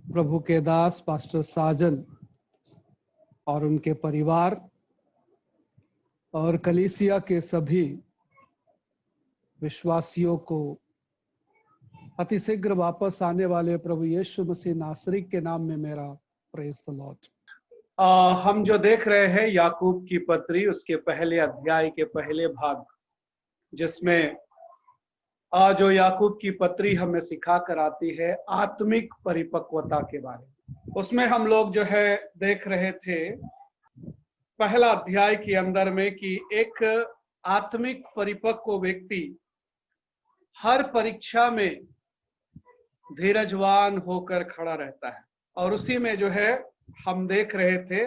प्रभु के दास पास्टर साजन और उनके परिवार और कलीसिया के सभी विश्वासियों को अतिशीघ्र वापस आने वाले प्रभु यीशु मसीह नासरी के नाम में मेरा प्रेज द लॉर्ड। हम जो देख रहे हैं याकूब की पत्री, उसके पहले अध्याय के पहले भाग, जिसमें जो याकूब की पत्री हमें सिखा कर आती है आत्मिक परिपक्वता के बारे में। उसमें हम लोग जो है देख रहे थे पहला अध्याय के अंदर में कि एक आत्मिक परिपक्व व्यक्ति हर परीक्षा में धीरजवान होकर खड़ा रहता है। और उसी में जो है हम देख रहे थे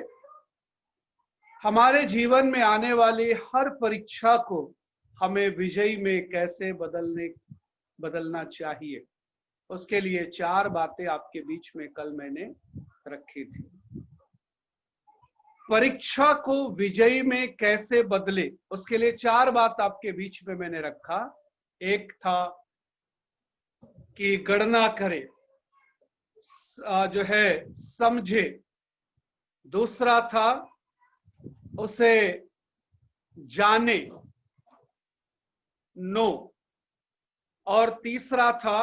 हमारे जीवन में आने वाली हर परीक्षा को हमें विजयी में कैसे बदलना चाहिए। उसके लिए 4 बातें आपके बीच में कल मैंने रखी थी। परीक्षा को विजयी में कैसे बदले, उसके लिए 4 बात आपके बीच में मैंने रखा। एक था कि गणना करे, जो है समझे। दूसरा था उसे जाने, नो। और तीसरा था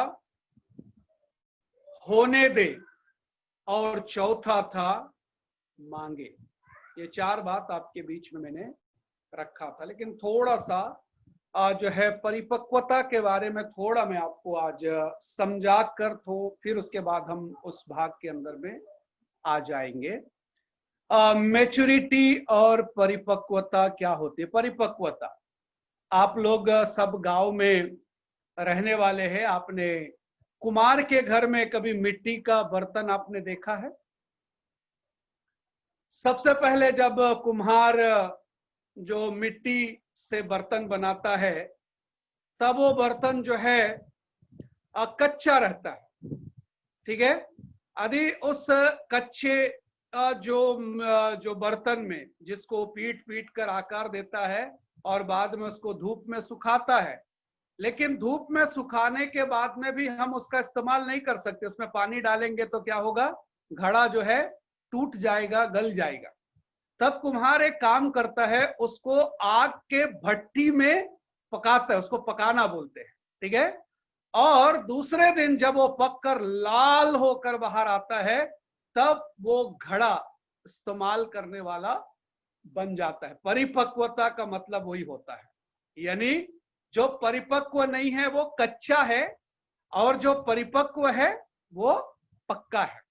होने दे। और चौथा था मांगे। ये 4 बात आपके बीच में मैंने रखा था। लेकिन थोड़ा सा जो है परिपक्वता के बारे में थोड़ा मैं आपको आज समझा कर तो फिर उसके बाद हम उस भाग के अंदर में आ जाएंगे। मैच्योरिटी और परिपक्वता क्या होती है। परिपक्वता, आप लोग सब गांव में रहने वाले हैं। आपने कुम्हार के घर में कभी मिट्टी का बर्तन आपने देखा है? सबसे पहले जब कुम्हार जो मिट्टी से बर्तन बनाता है तब वो बर्तन जो है कच्चा रहता है, ठीक है। यदि उस कच्चे जो बर्तन में जिसको पीट कर आकार देता है और बाद में उसको धूप में सुखाता है, लेकिन धूप में सुखाने के बाद में भी हम उसका इस्तेमाल नहीं कर सकते। उसमें पानी डालेंगे तो क्या होगा, घड़ा जो है टूट जाएगा, गल जाएगा। तब कुम्हार एक काम करता है, उसको आग के भट्टी में पकाता है, उसको पकाना बोलते हैं, ठीक है। और दूसरे दिन जब वो पककर लाल होकर बाहर आता है तब वो घड़ा इस्तेमाल करने वाला बन जाता है। परिपक्वता का मतलब वही होता है। यानी जो परिपक्व नहीं है वो कच्चा है और जो परिपक्व है वो पक्का है,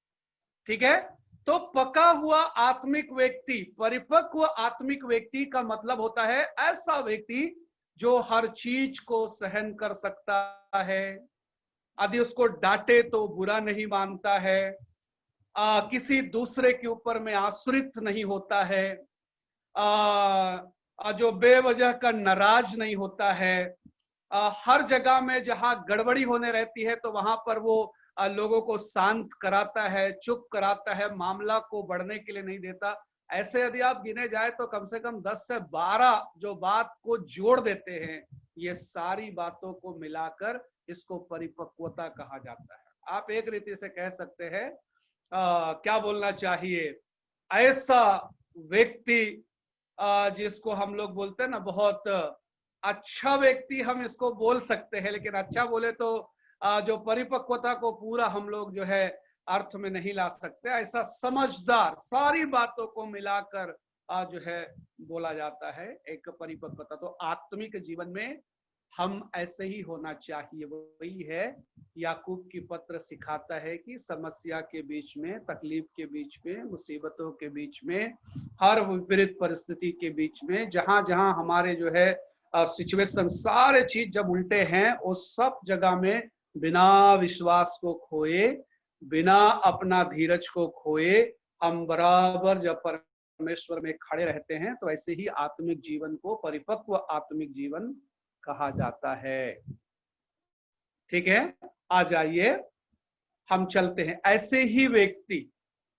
ठीक है। तो पका हुआ आत्मिक व्यक्ति, परिपक्व आत्मिक व्यक्ति का मतलब होता है ऐसा व्यक्ति जो हर चीज को सहन कर सकता है। यदि उसको डांटे तो बुरा नहीं मानता है, किसी दूसरे के ऊपर में आश्रित नहीं होता है, जो बेवजह का नाराज नहीं होता है। हर जगह में जहां गड़बड़ी होने रहती है तो वहां पर वो लोगों को शांत कराता है, चुप कराता है, मामला को बढ़ने के लिए नहीं देता। ऐसे यदि आप गिने जाए तो कम से कम 10 से 12 जो बात को जोड़ देते हैं। ये सारी बातों को मिलाकर इसको परिपक्वता कहा जाता है। आप एक रीति से कह सकते हैं क्या बोलना चाहिए, ऐसा व्यक्ति जिसको हम लोग बोलते हैं ना, बहुत अच्छा व्यक्ति हम इसको बोल सकते हैं। लेकिन अच्छा बोले तो जो परिपक्वता को पूरा हम लोग जो है अर्थ में नहीं ला सकते। ऐसा समझदार, सारी बातों को मिलाकर जो है बोला जाता है एक परिपक्वता। तो आत्मिक जीवन में हम ऐसे ही होना चाहिए। वही है याकूब की पत्र सिखाता है कि समस्या के बीच में, तकलीफ के बीच में, मुसीबतों के बीच में, हर विपरीत परिस्थिति के बीच में, जहां जहां हमारे जो है सिचुएशन, सारे चीज जब उल्टे हैं, उस सब जगह में बिना विश्वास को खोए, बिना अपना धीरज को खोए, हम बराबर जब परमेश्वर में खड़े रहते हैं तो ऐसे ही आत्मिक जीवन को परिपक्व आत्मिक जीवन कहा जाता है, ठीक है। आ जाइए हम चलते हैं। ऐसे ही व्यक्ति,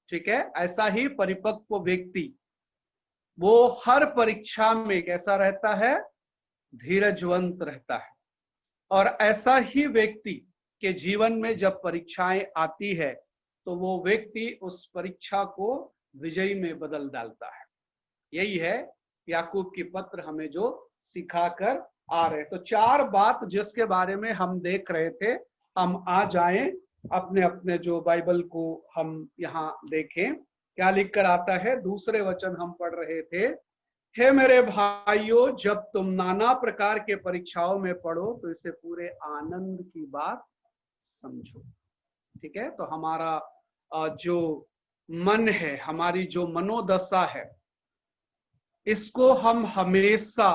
ठीक है, ऐसा ही परिपक्व व्यक्ति वो हर परीक्षा में कैसा रहता है, धीरजवंत रहता है। और ऐसा ही व्यक्ति के जीवन में जब परीक्षाएं आती है तो वो व्यक्ति उस परीक्षा को विजयी में बदल डालता है। यही है याकूब की पत्र हमें जो सिखाकर आ रहे। तो 4 बात जिसके बारे में हम देख रहे थे, हम आ जाएं अपने अपने जो बाइबल को हम यहाँ देखें क्या लिखकर आता है। दूसरे वचन हम पढ़ रहे थे, हे मेरे भाइयों, जब तुम नाना प्रकार के परीक्षाओं में पढ़ो तो इसे पूरे आनंद की बात समझो। ठीक है, तो हमारा जो मन है, हमारी जो मनोदशा है, इसको हम हमेशा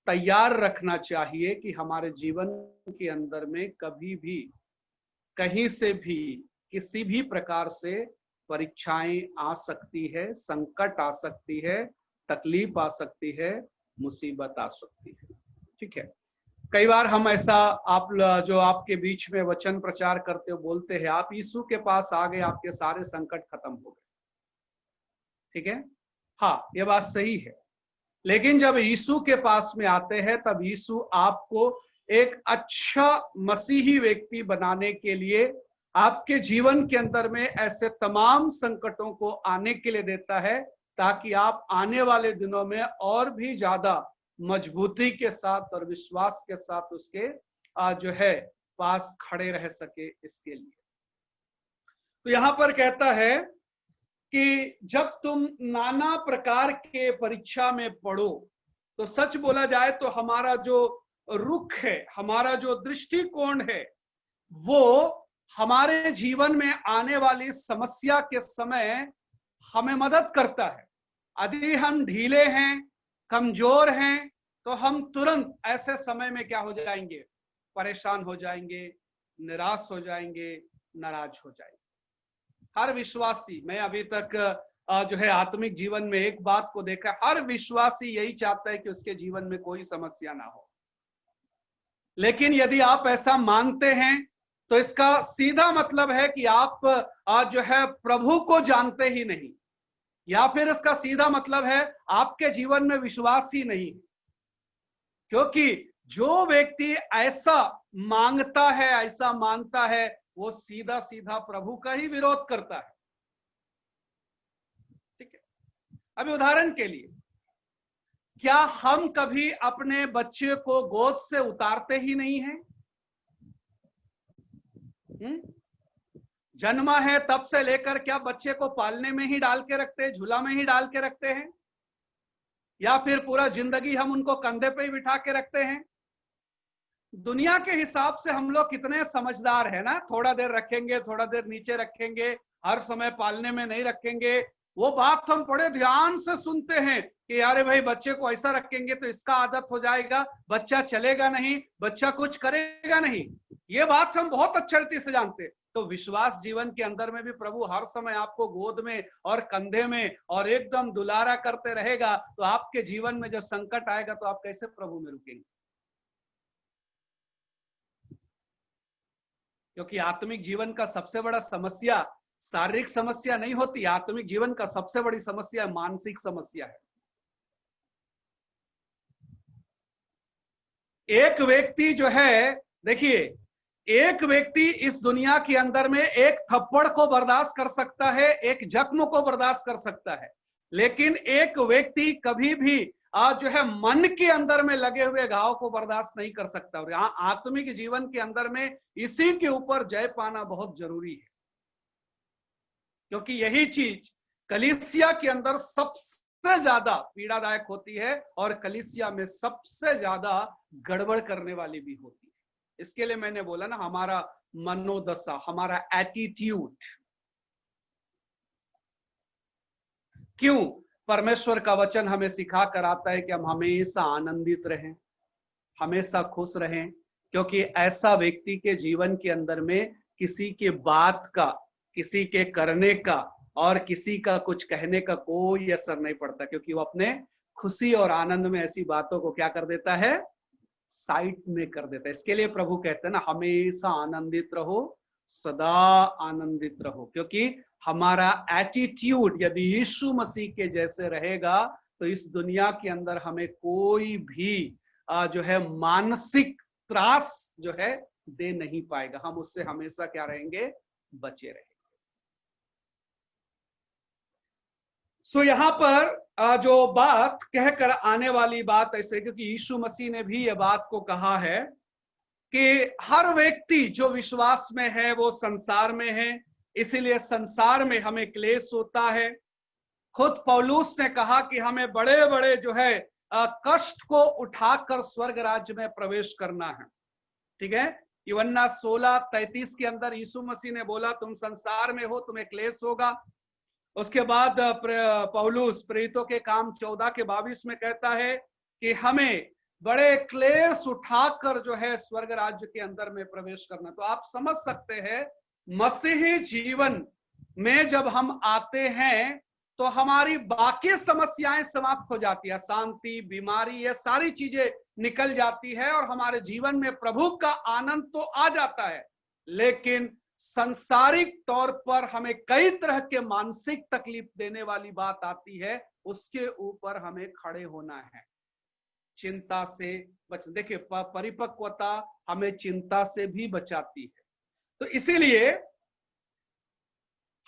तैयार रखना चाहिए कि हमारे जीवन के अंदर में कभी भी कहीं से भी किसी भी प्रकार से परीक्षाएं आ सकती है, संकट आ सकती है, तकलीफ आ सकती है, मुसीबत आ सकती है। ठीक है, कई बार हम ऐसा, आप जो आपके बीच में वचन प्रचार करते हो बोलते हैं, आप यीशु के पास आ गए, आपके सारे संकट खत्म हो गए। ठीक है, हाँ ये बात सही है, लेकिन जब यीशु के पास में आते हैं तब यीशु आपको एक अच्छा मसीही व्यक्ति बनाने के लिए आपके जीवन के अंदर में ऐसे तमाम संकटों को आने के लिए देता है, ताकि आप आने वाले दिनों में और भी ज्यादा मजबूती के साथ और विश्वास के साथ उसके जो है पास खड़े रह सके। इसके लिए तो यहां पर कहता है कि जब तुम नाना प्रकार के परीक्षा में पढ़ो, तो सच बोला जाए तो हमारा जो रुख है, हमारा जो दृष्टिकोण है, वो हमारे जीवन में आने वाली समस्या के समय हमें मदद करता है। यदि हम ढीले हैं, कमजोर हैं, तो हम तुरंत ऐसे समय में क्या हो जाएंगे, परेशान हो जाएंगे, निराश हो जाएंगे, नाराज हो जाएंगे। हर विश्वासी, मैं अभी तक जो है आत्मिक जीवन में एक बात को देखा, हर विश्वासी यही चाहता है कि उसके जीवन में कोई समस्या ना हो। लेकिन यदि आप ऐसा मानते हैं तो इसका सीधा मतलब है कि आप जो है प्रभु को जानते ही नहीं, या फिर इसका सीधा मतलब है आपके जीवन में विश्वास ही नहीं। क्योंकि जो व्यक्ति ऐसा मांगता है, ऐसा मानता है, वो सीधा सीधा प्रभु का ही विरोध करता है। ठीक है, अभी उदाहरण के लिए, क्या हम कभी अपने बच्चे को गोद से उतारते ही नहीं हैं? जन्मा है तब से लेकर क्या बच्चे को पालने में ही डाल के रखते हैं, झूला में ही डाल के रखते हैं, या फिर पूरा जिंदगी हम उनको कंधे पे ही बिठा के रखते हैं? दुनिया के हिसाब से हम लोग कितने समझदार है ना, थोड़ा देर रखेंगे, थोड़ा देर नीचे रखेंगे, हर समय पालने में नहीं रखेंगे। वो बात हम बड़े ध्यान से सुनते हैं कि यारे भाई बच्चे को ऐसा रखेंगे तो इसका आदत हो जाएगा, बच्चा चलेगा नहीं, बच्चा कुछ करेगा नहीं। ये बात हम बहुत अच्छी रीति से जानते हैं। तो विश्वास जीवन के अंदर में भी प्रभु हर समय आपको गोद में और कंधे में और एकदम दुलारा करते रहेगा, तो आपके जीवन में जब संकट आएगा तो आप कैसे प्रभु में रुकेंगे? क्योंकि आत्मिक जीवन का सबसे बड़ा समस्या शारीरिक समस्या नहीं होती, आत्मिक जीवन का सबसे बड़ी समस्या मानसिक समस्या है। एक व्यक्ति जो है, देखिए, एक व्यक्ति इस दुनिया के अंदर में एक थप्पड़ को बर्दाश्त कर सकता है, एक जख्म को बर्दाश्त कर सकता है, लेकिन एक व्यक्ति कभी भी जो है मन के अंदर में लगे हुए घाव को बर्दाश्त नहीं कर सकता। और यहाँ आत्मिक जीवन के अंदर में इसी के ऊपर जय पाना बहुत जरूरी है, क्योंकि यही चीज कलीसिया के अंदर सबसे ज्यादा पीड़ादायक होती है और कलीसिया में सबसे ज्यादा गड़बड़ करने वाली भी होती है। इसके लिए मैंने बोला ना, हमारा मनोदशा, हमारा एटीट्यूड। क्यों? परमेश्वर का वचन हमें सिखा कर आता है कि हम हमेशा आनंदित रहें, हमेशा खुश रहें, क्योंकि ऐसा व्यक्ति के जीवन के अंदर में किसी के बात का, किसी के करने का और किसी का कुछ कहने का कोई असर नहीं पड़ता, क्योंकि वो अपने खुशी और आनंद में ऐसी बातों को क्या कर देता है, साइड में कर देता है। इसके लिए प्रभु कहते हैं ना, हमेशा आनंदित रहो, सदा आनंदित रहो, क्योंकि हमारा एटीट्यूड यदि यीशु मसीह के जैसे रहेगा तो इस दुनिया के अंदर हमें कोई भी जो है मानसिक त्रास जो है दे नहीं पाएगा। हम उससे हमेशा क्या रहेंगे, बचे रहेंगे। सो यहाँ पर जो बात कहकर आने वाली बात ऐसे, क्योंकि यीशु मसीह ने भी यह बात को कहा है कि हर व्यक्ति जो विश्वास में है वो संसार में है, इसीलिए संसार में हमें क्लेश होता है। खुद पौलुस ने कहा कि हमें बड़े बड़े जो है कष्ट को उठाकर स्वर्ग राज्य में प्रवेश करना है। ठीक है, यूहन्ना 16:33 के अंदर यीशु मसीह ने बोला तुम संसार में हो, तुम्हें क्लेश होगा। उसके बाद पौलुस प्रेरितों के काम 14:22 में कहता है कि हमें बड़े क्लेश उठाकर जो है स्वर्ग राज्य के अंदर में प्रवेश करना। तो आप समझ सकते हैं मसीही जीवन में जब हम आते हैं तो हमारी बाकी समस्याएं समाप्त हो जाती है, शांति, बीमारी, ये सारी चीजें निकल जाती है और हमारे जीवन में प्रभु का आनंद तो आ जाता है। लेकिन सांसारिक तौर पर हमें कई तरह के मानसिक तकलीफ देने वाली बात आती है, उसके ऊपर हमें खड़े होना है। चिंता से बच, देखिए परिपक्वता हमें चिंता से भी बचाती है। तो इसीलिए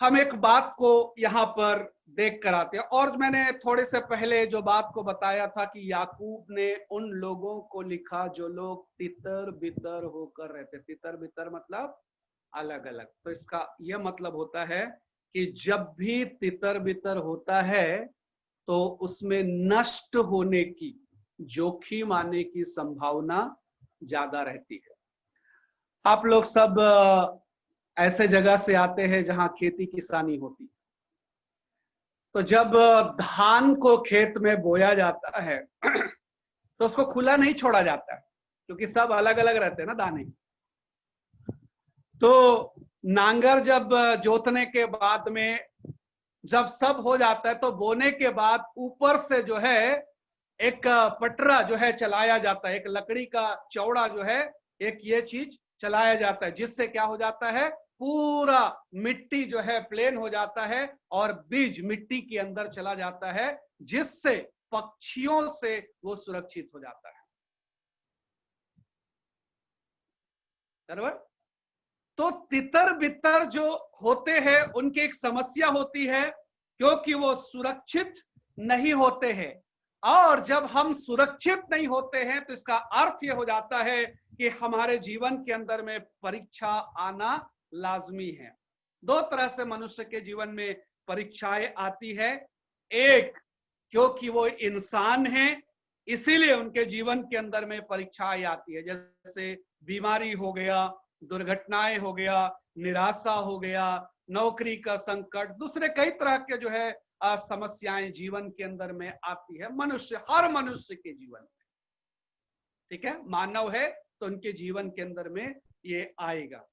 हम एक बात को यहां पर देख कर आते हैं। और मैंने थोड़े से पहले जो बात को बताया था कि याकूब ने उन लोगों को लिखा जो लोग तितर बितर होकर रहते। तितर बितर मतलब अलग अलग। तो इसका यह मतलब होता है कि जब भी तितर बितर होता है तो उसमें नष्ट होने की, जोखिम आने की संभावना ज्यादा रहती है। आप लोग सब ऐसे जगह से आते हैं जहां खेती किसानी होती है। तो जब धान को खेत में बोया जाता है तो उसको खुला नहीं छोड़ा जाता है, क्योंकि सब अलग अलग रहते हैं ना दाने। तो नांगर जब जोतने के बाद में जब सब हो जाता है तो बोने के बाद ऊपर से जो है एक पटरा जो है चलाया जाता है, एक लकड़ी का चौड़ा जो है एक ये चीज चलाया जाता है, जिससे क्या हो जाता है पूरा मिट्टी जो है प्लेन हो जाता है और बीज मिट्टी के अंदर चला जाता है, जिससे पक्षियों से वो सुरक्षित हो जाता है। बराबर। तो तितर बितर जो होते हैं उनकी एक समस्या होती है, क्योंकि वो सुरक्षित नहीं होते हैं। और जब हम सुरक्षित नहीं होते हैं तो इसका अर्थ यह हो जाता है कि हमारे जीवन के अंदर में परीक्षा आना लाजमी है। दो तरह से मनुष्य के जीवन में परीक्षाएं आती है। एक, क्योंकि वो इंसान हैं इसीलिए उनके जीवन के अंदर में परीक्षाएं आती है, जैसे बीमारी हो गया, दुर्घटनाएं हो गया, निराशा हो गया, नौकरी का संकट, दूसरे कई तरह के जो है समस्याएं जीवन के अंदर में आती है मनुष्य, हर मनुष्य के जीवन में। ठीक है, मानव है तो उनके जीवन के अंदर में ये आएगा।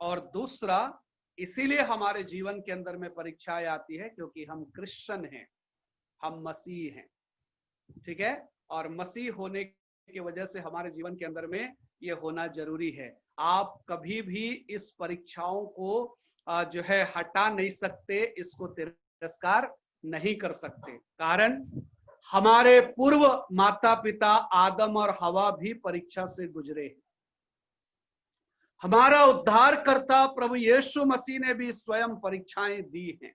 और दूसरा, इसीलिए हमारे जीवन के अंदर में परीक्षाएं आती है क्योंकि हम क्रिश्चियन हैं, हम मसीह हैं। ठीक है, और मसीह होने की वजह से हमारे जीवन के अंदर में ये होना जरूरी है। आप कभी भी इस परीक्षाओं को जो है हटा नहीं सकते, इसको तिरस्कार नहीं कर सकते। कारण हमारे पूर्व माता पिता आदम और हवा भी परीक्षा से गुजरे हैं। हमारा उद्धारकर्ता प्रभु यीशु मसीह ने भी स्वयं परीक्षाएं दी हैं।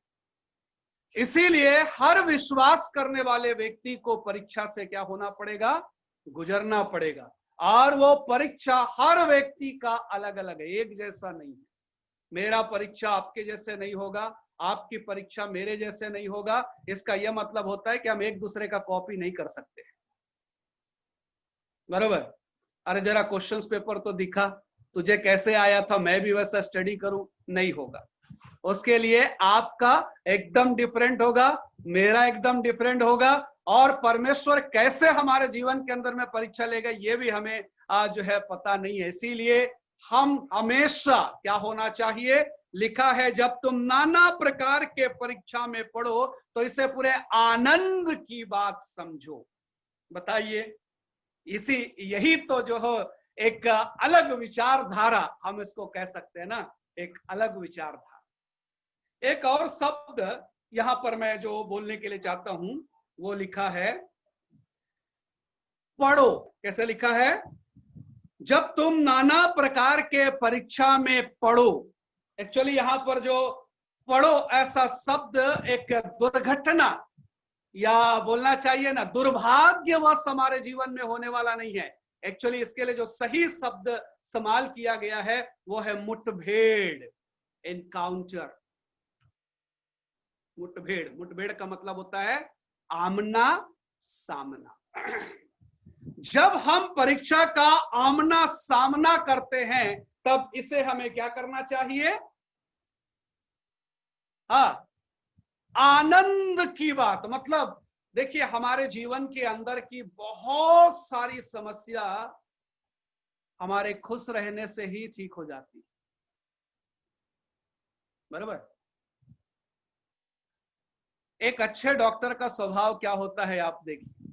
इसीलिए हर विश्वास करने वाले व्यक्ति को परीक्षा से क्या होना पड़ेगा, गुजरना पड़ेगा। और वो परीक्षा हर व्यक्ति का अलग अलग है, एक जैसा नहीं है। मेरा परीक्षा आपके जैसे नहीं होगा, आपकी परीक्षा मेरे जैसे नहीं होगा। इसका यह मतलब होता है कि हम एक दूसरे का कॉपी नहीं कर सकते। बरोबर। अरे जरा क्वेश्चंस पेपर तो दिखा, तुझे कैसे आया था, मैं भी वैसा स्टडी करूं, नहीं होगा। उसके लिए आपका एकदम डिफरेंट होगा, मेरा एकदम डिफरेंट होगा। और परमेश्वर कैसे हमारे जीवन के अंदर में परीक्षा लेगा ये भी हमें जो है पता नहीं है। इसीलिए हम हमेशा क्या होना चाहिए, लिखा है जब तुम नाना प्रकार के परीक्षा में पढ़ो तो इसे पूरे आनंद की बात समझो। बताइए, यही तो जो हो एक अलग विचारधारा, हम इसको कह सकते हैं ना, एक अलग विचारधारा। एक और शब्द यहां पर मैं जो बोलने के लिए चाहता हूं वो लिखा है पढ़ो। कैसे लिखा है, जब तुम नाना प्रकार के परीक्षा में पढ़ो। एक्चुअली यहां पर जो पढ़ो ऐसा शब्द एक दुर्घटना या बोलना चाहिए ना दुर्भाग्यवश हमारे जीवन में होने वाला नहीं है। एक्चुअली इसके लिए जो सही शब्द इस्तेमाल किया गया है वो है मुठभेड़, एनकाउंटर। मुठभेड़, मुठभेड़ का मतलब होता है आमना सामना। जब हम परीक्षा का आमना सामना करते हैं तब इसे हमें क्या करना चाहिए? हाँ, आनंद की बात। मतलब देखिए, हमारे जीवन के अंदर की बहुत सारी समस्या हमारे खुश रहने से ही ठीक हो जाती है, बराबर। एक अच्छे डॉक्टर का स्वभाव क्या होता है आप देखिए,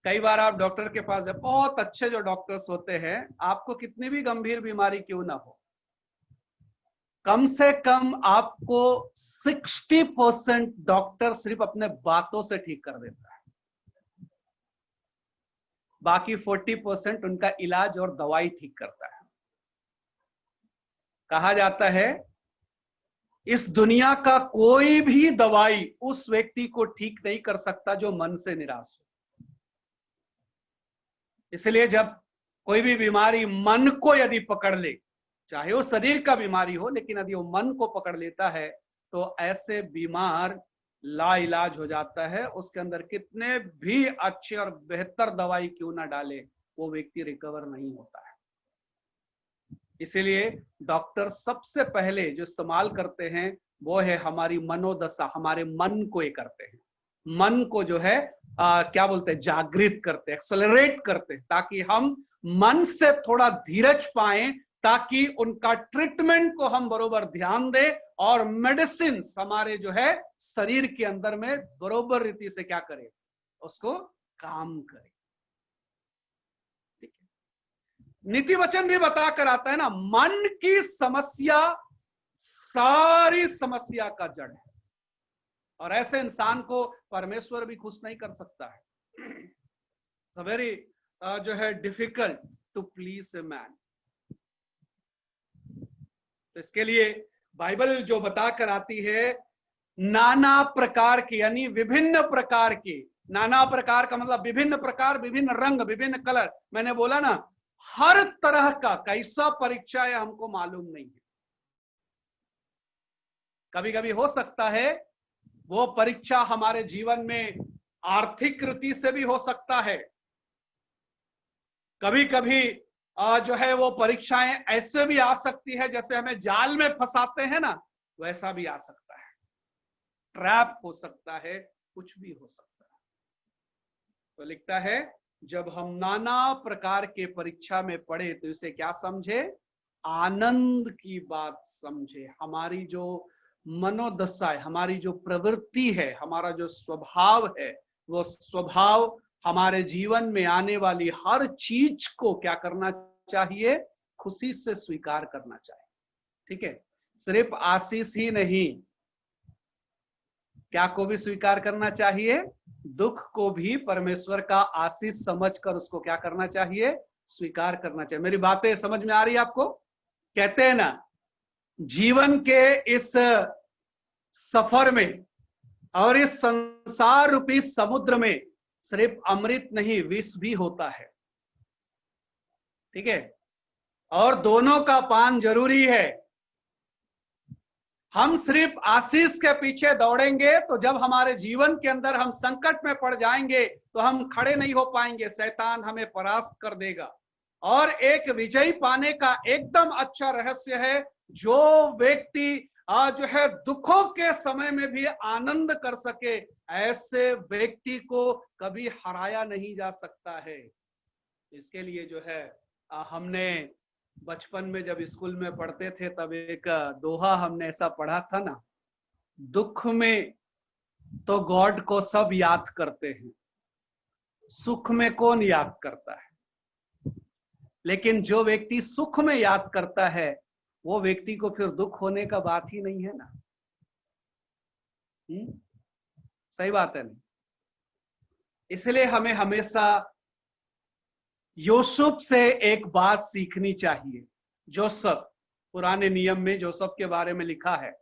कई बार आप डॉक्टर के पास है, बहुत अच्छे जो डॉक्टर्स होते हैं, आपको कितनी भी गंभीर बीमारी क्यों ना हो, कम से कम आपको 60% डॉक्टर सिर्फ अपने बातों से ठीक कर देता है, बाकी 40% उनका इलाज और दवाई ठीक करता है। कहा जाता है इस दुनिया का कोई भी दवाई उस व्यक्ति को ठीक नहीं कर सकता जो मन से निराश हो। इसलिए जब कोई भी बीमारी मन को यदि पकड़ ले, चाहे वो शरीर का बीमारी हो, लेकिन यदि वो मन को पकड़ लेता है तो ऐसे बीमार लाइलाज हो जाता है। उसके अंदर कितने भी अच्छे और बेहतर दवाई क्यों ना डाले, वो व्यक्ति रिकवर नहीं होता है। इसीलिए डॉक्टर सबसे पहले जो इस्तेमाल करते हैं वो है हमारी मनोदशा, हमारे मन को ये करते हैं, मन को जो है क्या बोलते हैं, जागृत करते, एक्सेलरेट करते, ताकि हम मन से थोड़ा धीरज पाएं, ताकि उनका ट्रीटमेंट को हम बरोबर ध्यान दें और मेडिसिन हमारे जो है शरीर के अंदर में बरोबर रीति से क्या करे, उसको काम करे। ठीक है, नीति वचन भी बता कर आता है ना, मन की समस्या सारी समस्या का जड़ है, और ऐसे इंसान को परमेश्वर भी खुश नहीं कर सकता है। वेरी जो है difficult to please a man. तो इसके लिए बाइबल जो बता कर आती है नाना प्रकार की, यानी विभिन्न प्रकार की, नाना प्रकार का मतलब विभिन्न प्रकार, विभिन्न रंग, विभिन्न कलर। मैंने बोला ना, हर तरह का कैसा परीक्षा है हमको मालूम नहीं है। कभी कभी हो सकता है वो परीक्षा हमारे जीवन में आर्थिक रीति से भी हो सकता है, कभी कभी जो है वो परीक्षाएं ऐसे भी आ सकती है जैसे हमें जाल में फंसाते हैं ना, वैसा भी आ सकता है, ट्रैप हो सकता है, कुछ भी हो सकता है। तो लिखता है जब हम नाना प्रकार के परीक्षा में पढ़े तो इसे क्या समझे, आनंद की बात समझे। हमारी जो मनोदशा है, हमारी जो प्रवृत्ति है, हमारा जो स्वभाव है, वो स्वभाव हमारे जीवन में आने वाली हर चीज को क्या करना चाहिए, खुशी से स्वीकार करना चाहिए। ठीक है, सिर्फ आशीष ही नहीं, क्या को भी स्वीकार करना चाहिए, दुख को भी परमेश्वर का आशीष समझकर उसको क्या करना चाहिए, स्वीकार करना चाहिए। मेरी बातें समझ में आ रही है आपको? कहते हैं ना, जीवन के इस सफर में और इस संसार रूपी समुद्र में सिर्फ अमृत नहीं, विष भी होता है। ठीक है, और दोनों का पान जरूरी है। हम सिर्फ आशीष के पीछे दौड़ेंगे तो जब हमारे जीवन के अंदर हम संकट में पड़ जाएंगे तो हम खड़े नहीं हो पाएंगे, शैतान हमें परास्त कर देगा। और एक विजयी पाने का एकदम अच्छा रहस्य है, जो व्यक्ति जो है दुखों के समय में भी आनंद कर सके, ऐसे व्यक्ति को कभी हराया नहीं जा सकता है। इसके लिए जो है हमने बचपन में जब स्कूल में पढ़ते थे तब एक दोहा हमने ऐसा पढ़ा था ना, दुख में तो गॉड को सब याद करते हैं, सुख में कौन याद करता है। लेकिन जो व्यक्ति सुख में याद करता है वो व्यक्ति को फिर दुख होने का बात ही नहीं है ना। सही बात है नहीं? इसलिए हमें हमेशा यूसुफ से एक बात सीखनी चाहिए। जोसेफ, पुराने नियम में जोसेफ के बारे में लिखा है,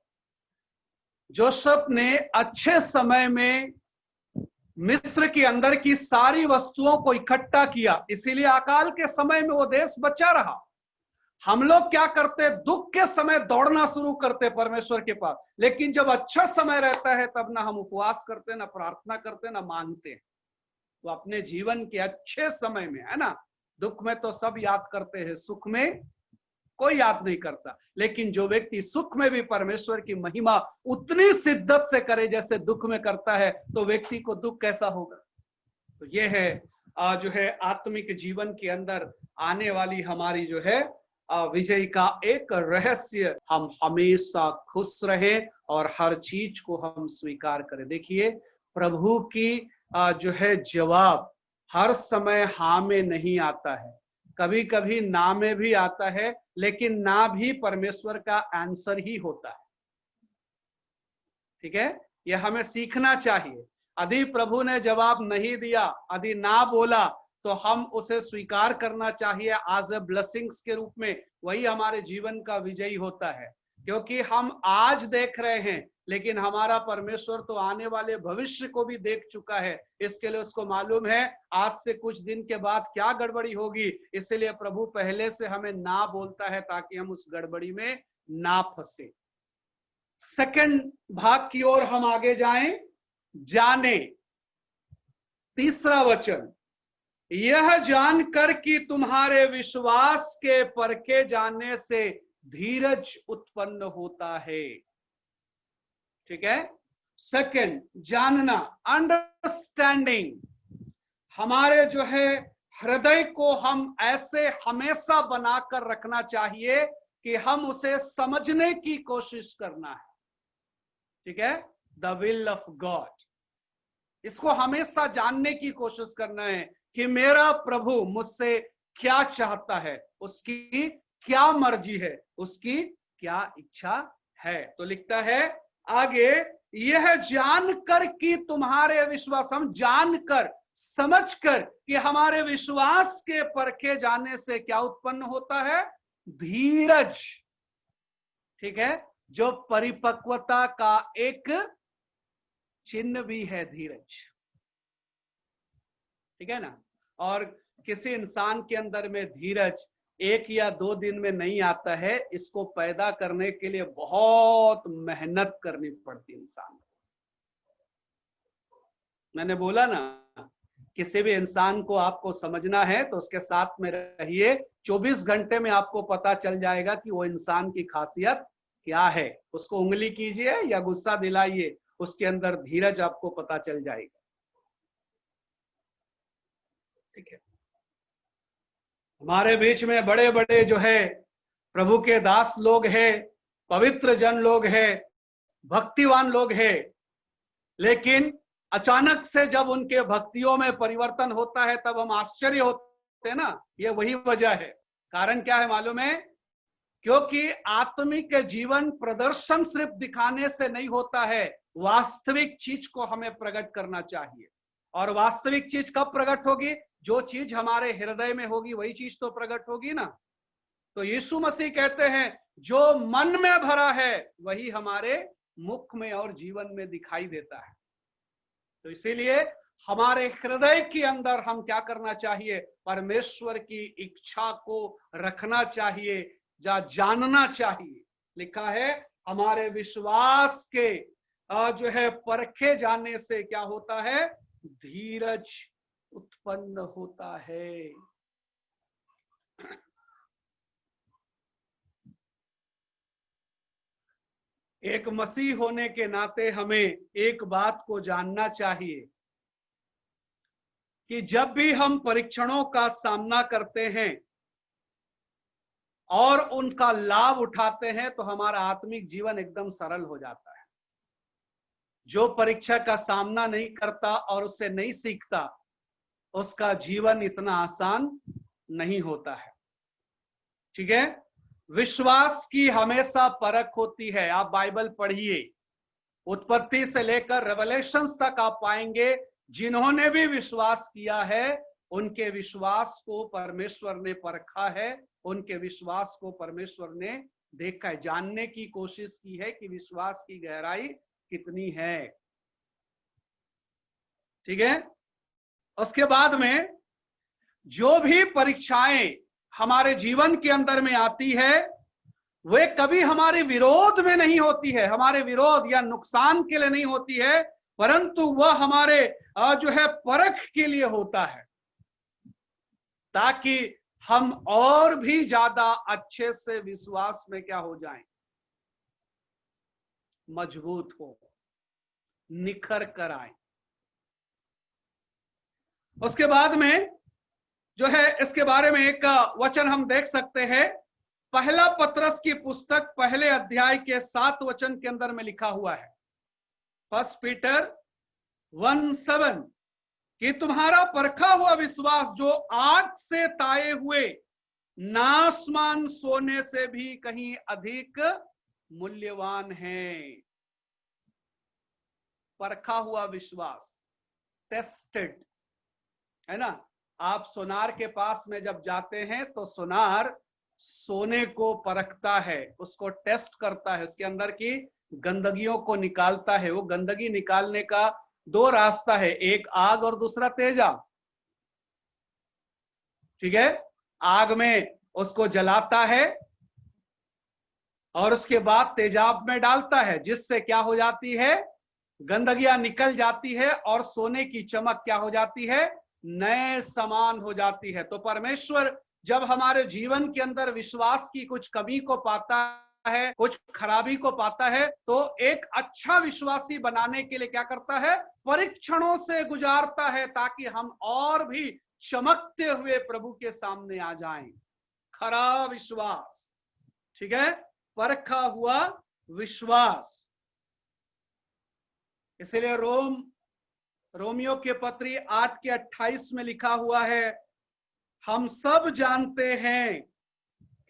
जोसेफ ने अच्छे समय में मिस्र के अंदर की सारी वस्तुओं को इकट्ठा किया, इसीलिए अकाल के समय में वो देश बचा रहा। हम लोग क्या करते, दुख के समय दौड़ना शुरू करते परमेश्वर के पास, लेकिन जब अच्छा समय रहता है तब ना हम उपवास करते, ना प्रार्थना करते, ना मांगते। तो अपने जीवन के अच्छे समय में, है ना, दुख में तो सब याद करते हैं, सुख में कोई याद नहीं करता। लेकिन जो व्यक्ति सुख में भी परमेश्वर की महिमा उतनी शिद्दत से करे जैसे दुख में करता है, तो व्यक्ति को दुख कैसा होगा। तो ये है जो है आत्मिक जीवन के अंदर आने वाली हमारी जो है विजय का एक रहस्य। हम हमेशा खुश रहे और हर चीज को हम स्वीकार करें। देखिए, प्रभु की जो है जवाब हर समय हाँ में नहीं आता है, कभी कभी ना में भी आता है, लेकिन ना भी परमेश्वर का आंसर ही होता है। ठीक है, यह हमें सीखना चाहिए। यदि प्रभु ने जवाब नहीं दिया, यदि ना बोला, तो हम उसे स्वीकार करना चाहिए एज ए ब्लेसिंग्स के रूप में। वही हमारे जीवन का विजयी होता है, क्योंकि हम आज देख रहे हैं, लेकिन हमारा परमेश्वर तो आने वाले भविष्य को भी देख चुका है। इसके लिए उसको मालूम है आज से कुछ दिन के बाद क्या गड़बड़ी होगी, इसलिए प्रभु पहले से हमें ना बोलता है ताकि हम उस गड़बड़ी में ना फंसे। सेकंड भाग की ओर हम आगे जाएं। जाने, तीसरा वचन, यह जानकर कि तुम्हारे विश्वास के परखे जाने से धीरज उत्पन्न होता है। ठीक है, सेकंड जानना, अंडरस्टैंडिंग। हमारे जो है हृदय को हम ऐसे हमेशा बनाकर रखना चाहिए कि हम उसे समझने की कोशिश करना है। ठीक है, द विल ऑफ गॉड, इसको हमेशा जानने की कोशिश करना है कि मेरा प्रभु मुझसे क्या चाहता है, उसकी क्या मर्जी है, उसकी क्या इच्छा है। तो लिखता है आगे, यह जानकर कि तुम्हारे विश्वास, हम जानकर समझकर कि हमारे विश्वास के परखे जाने से क्या उत्पन्न होता है, धीरज। ठीक है, जो परिपक्वता का एक चिन्ह भी है धीरज। ठीक है ना, और किसी इंसान के अंदर में धीरज 1 या 2 दिन में नहीं आता है, इसको पैदा करने के लिए बहुत मेहनत करनी पड़ती है इंसान को। मैंने बोला ना, किसी भी इंसान को आपको समझना है तो उसके साथ में रहिए, 24 घंटे में आपको पता चल जाएगा कि वो इंसान की खासियत क्या है। उसको उंगली कीजिए या गुस्सा दिलाइए, उसके अंदर धीरज आपको पता चल जाएगा। ठीक है, हमारे बीच में बड़े बड़े जो है प्रभु के दास लोग हैं, पवित्र जन लोग हैं, भक्तिवान लोग हैं, लेकिन अचानक से जब उनके भक्तियों में परिवर्तन होता है तब हम आश्चर्य होते हैं ना। ये वही वजह है। कारण क्या है मालूम है? क्योंकि आत्मिक जीवन प्रदर्शन सिर्फ दिखाने से नहीं होता है, वास्तविक चीज को हमें प्रकट करना चाहिए। और वास्तविक चीज कब प्रकट होगी? जो चीज हमारे हृदय में होगी वही चीज तो प्रकट होगी ना। तो यीशु मसीह कहते हैं जो मन में भरा है वही हमारे मुख में और जीवन में दिखाई देता है। तो इसीलिए हमारे हृदय के अंदर हम क्या करना चाहिए? परमेश्वर की इच्छा को रखना चाहिए, जानना चाहिए। लिखा है हमारे विश्वास के जो है परखे जाने से क्या होता है? धीरज उत्पन्न होता है। एक मसीह होने के नाते हमें एक बात को जानना चाहिए कि जब भी हम परीक्षणों का सामना करते हैं और उनका लाभ उठाते हैं तो हमारा आत्मिक जीवन एकदम सरल हो जाता है। जो परीक्षा का सामना नहीं करता और उससे नहीं सीखता, उसका जीवन इतना आसान नहीं होता है। ठीक है, विश्वास की हमेशा परख होती है। आप बाइबल पढ़िए, उत्पत्ति से लेकर रेवलेशंस तक आप पाएंगे जिन्होंने भी विश्वास किया है उनके विश्वास को परमेश्वर ने परखा है, उनके विश्वास को परमेश्वर ने देखा है, जानने की कोशिश की है कि विश्वास की गहराई कितनी है। ठीक है, उसके बाद में जो भी परीक्षाएं हमारे जीवन के अंदर में आती है वे कभी हमारे विरोध में नहीं होती है, हमारे विरोध या नुकसान के लिए नहीं होती है, परंतु वह हमारे जो है परख के लिए होता है, ताकि हम और भी ज्यादा अच्छे से विश्वास में क्या हो जाएं, मजबूत हो, निखर कर आए। उसके बाद में जो है इसके बारे में एक वचन हम देख सकते हैं, पहला पत्रस की पुस्तक पहले अध्याय के 7 वचन के अंदर में लिखा हुआ है, 1 पीटर 1:7, कि तुम्हारा परखा हुआ विश्वास जो आग से ताए हुए नाशमान सोने से भी कहीं अधिक मूल्यवान है। परखा हुआ विश्वास, टेस्टेड, है ना। आप सोनार के पास में जब जाते हैं तो सोनार सोने को परखता है, उसको टेस्ट करता है, उसके अंदर की गंदगियों को निकालता है। वो गंदगी निकालने का 2 रास्ता है, एक आग और दूसरा तेजाब। ठीक है, आग में उसको जलाता है और उसके बाद तेजाब में डालता है, जिससे क्या हो जाती है, गंदगियां निकल जाती है और सोने की चमक क्या हो जाती है, नए समान हो जाती है। तो परमेश्वर जब हमारे जीवन के अंदर विश्वास की कुछ कमी को पाता है, कुछ खराबी को पाता है, तो एक अच्छा विश्वासी बनाने के लिए क्या करता है, परीक्षणों से गुजारता है, ताकि हम और भी चमकते हुए प्रभु के सामने आ जाएं। खरा विश्वास, ठीक है, परखा हुआ विश्वास। इसलिए रोमियो के पत्री 8:28 में लिखा हुआ है, हम सब जानते हैं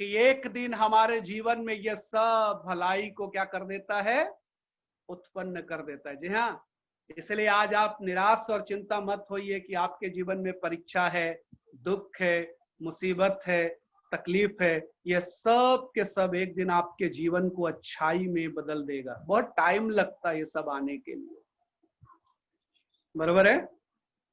कि एक दिन हमारे जीवन में यह सब भलाई को क्या कर देता है, उत्पन्न कर देता है। जी हाँ, इसलिए आज आप निराश और चिंता मत होइए कि आपके जीवन में परीक्षा है, दुख है, मुसीबत है, तकलीफ है, ये सब के सब एक दिन आपके जीवन को अच्छाई में बदल देगा। बहुत टाइम लगता है ये सब आने के लिए, बराबर है।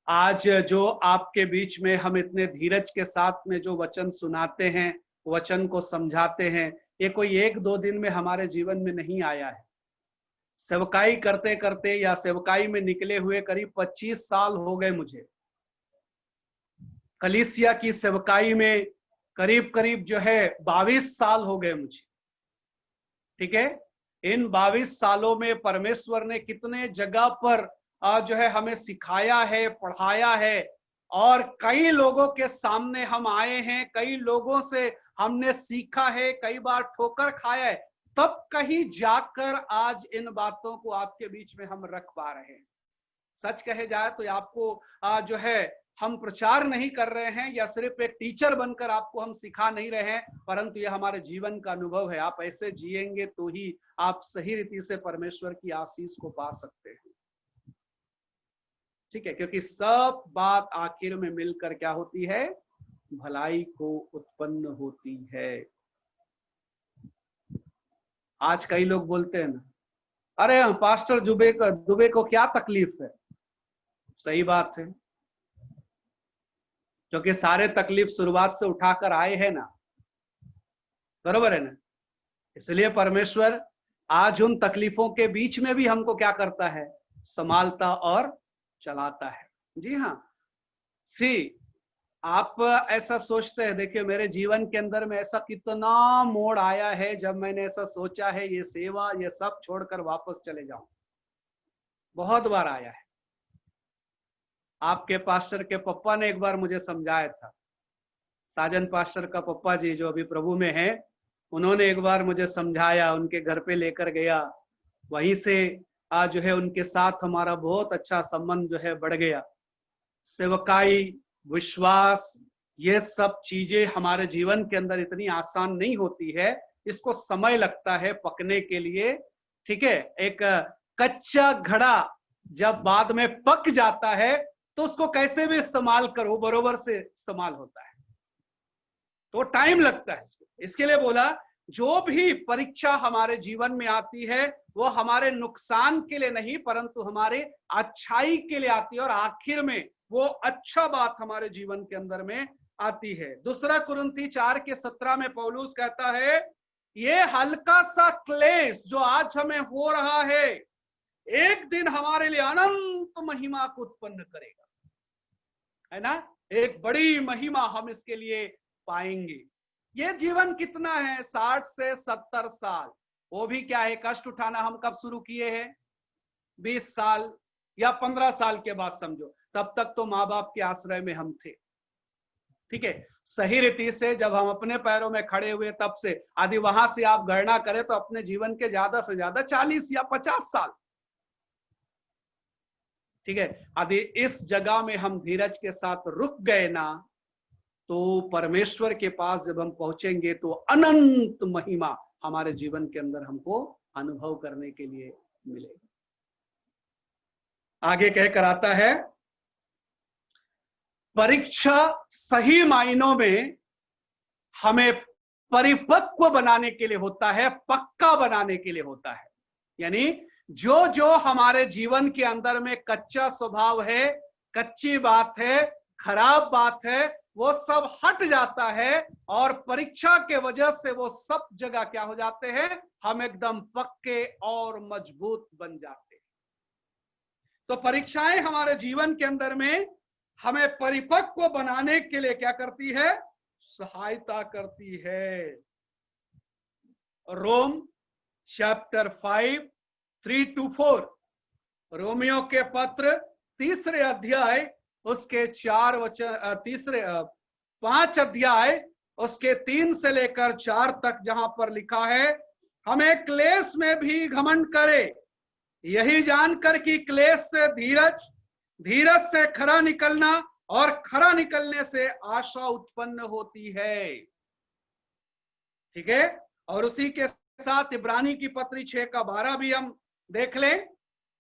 आज जो आपके बीच में हम इतने धीरज के साथ में जो वचन सुनाते हैं, वचन को समझाते हैं, ये कोई 1-2 दिन में हमारे जीवन में नहीं आया है। सेवकाई करते करते या सेवकाई में निकले हुए करीब 25 साल हो गए मुझे। कलीसिया की सेवकाई में करीब करीब जो है 22 साल हो गए मुझे। ठीक है, इन 22 सालों में परमेश्वर ने कितने जगह पर जो है हमें सिखाया है, पढ़ाया है, और कई लोगों के सामने हम आए हैं, कई लोगों से हमने सीखा है, कई बार ठोकर खाया है, तब कहीं जाकर आज इन बातों को आपके बीच में हम रख पा रहे हैं। सच कहे जाए तो आपको जो है हम प्रचार नहीं कर रहे हैं या सिर्फ एक टीचर बनकर आपको हम सिखा नहीं रहे हैं, परंतु यह हमारे जीवन का अनुभव है। आप ऐसे जिएंगे तो ही आप सही रीति से परमेश्वर की आशीष को पा सकते हैं। ठीक है, क्योंकि सब बात आखिर में मिलकर क्या होती है, भलाई को उत्पन्न होती है। आज कई लोग बोलते हैं ना, अरे पास्टर दुबे को क्या तकलीफ है। सही बात है, क्योंकि सारे तकलीफ शुरुआत से उठाकर आए हैं ना, बरोबर है ना। इसलिए परमेश्वर आज उन तकलीफों के बीच में भी हमको क्या करता है, संभालता और चलाता है। जी हाँ, आप ऐसा सोचते हैं, देखिए मेरे जीवन के अंदर में ऐसा कितना मोड़ आया है जब मैंने ऐसा सोचा है ये सेवा ये सब छोड़कर वापस चले जाऊं। बहुत बार आया है। आपके पास्टर के पप्पा ने एक बार मुझे समझाया था, साजन पास्टर का पप्पा जी जो अभी प्रभु में है, उन्होंने एक बार मुझे समझाया, उनके घर पे लेकर गया, वहीं से आज जो है उनके साथ हमारा बहुत अच्छा संबंध जो है बढ़ गया। सेवकाई, विश्वास, ये सब चीजें हमारे जीवन के अंदर इतनी आसान नहीं होती है, इसको समय लगता है पकने के लिए। ठीक है, एक कच्चा घड़ा जब बाद में पक जाता है तो उसको कैसे भी इस्तेमाल करो बरोबर से इस्तेमाल होता है, तो टाइम लगता है। इसके लिए बोला जो भी परीक्षा हमारे जीवन में आती है वो हमारे नुकसान के लिए नहीं परंतु हमारे अच्छाई के लिए आती है, और आखिर में वो अच्छा बात हमारे जीवन के अंदर में आती है। दूसरा कुरिन्थी 4:17 में पौलुस कहता है, ये हल्का सा क्लेश जो आज हमें हो रहा है एक दिन हमारे लिए अनंत महिमा को उत्पन्न करेगा, है ना। एक बड़ी महिमा हम इसके लिए पाएंगे। ये जीवन कितना है, 60 से 70 साल, वो भी क्या है, कष्ट उठाना हम कब शुरू किए हैं, 20 साल या 15 साल के बाद समझो, तब तक तो माँ बाप के आश्रय में हम थे। ठीक है, सही रीति से जब हम अपने पैरों में खड़े हुए तब से आदि वहां से आप गणना करें तो अपने जीवन के ज्यादा से ज्यादा 40 या 50 साल। ठीक है, यदि इस जगह में हम धीरज के साथ रुक गए ना तो परमेश्वर के पास जब हम पहुंचेंगे तो अनंत महिमा हमारे जीवन के अंदर हमको अनुभव करने के लिए मिलेगा। आगे कहकर आता है, परीक्षा सही मायनों में हमें परिपक्व बनाने के लिए होता है, पक्का बनाने के लिए होता है। यानी जो जो हमारे जीवन के अंदर में कच्चा स्वभाव है, कच्ची बात है, खराब बात है, वो सब हट जाता है और परीक्षा के वजह से वो सब जगह क्या हो जाते हैं, हम एकदम पक्के और मजबूत बन जाते हैं। तो परीक्षाएं हमारे जीवन के अंदर में हमें परिपक्व बनाने के लिए क्या करती है, सहायता करती है। रोम चैप्टर 5:3-4, रोमियो के पत्र 3 अध्याय उसके 5 अध्याय उसके 3 से लेकर 4 तक, जहां पर लिखा है, हमें क्लेश में भी घमंड करे, यही जानकर कि क्लेश से धीरज, धीरज से खरा निकलना और खरा निकलने से आशा उत्पन्न होती है। ठीक है, और उसी के साथ इब्रानी की पत्री 6:12 भी हम देख लें।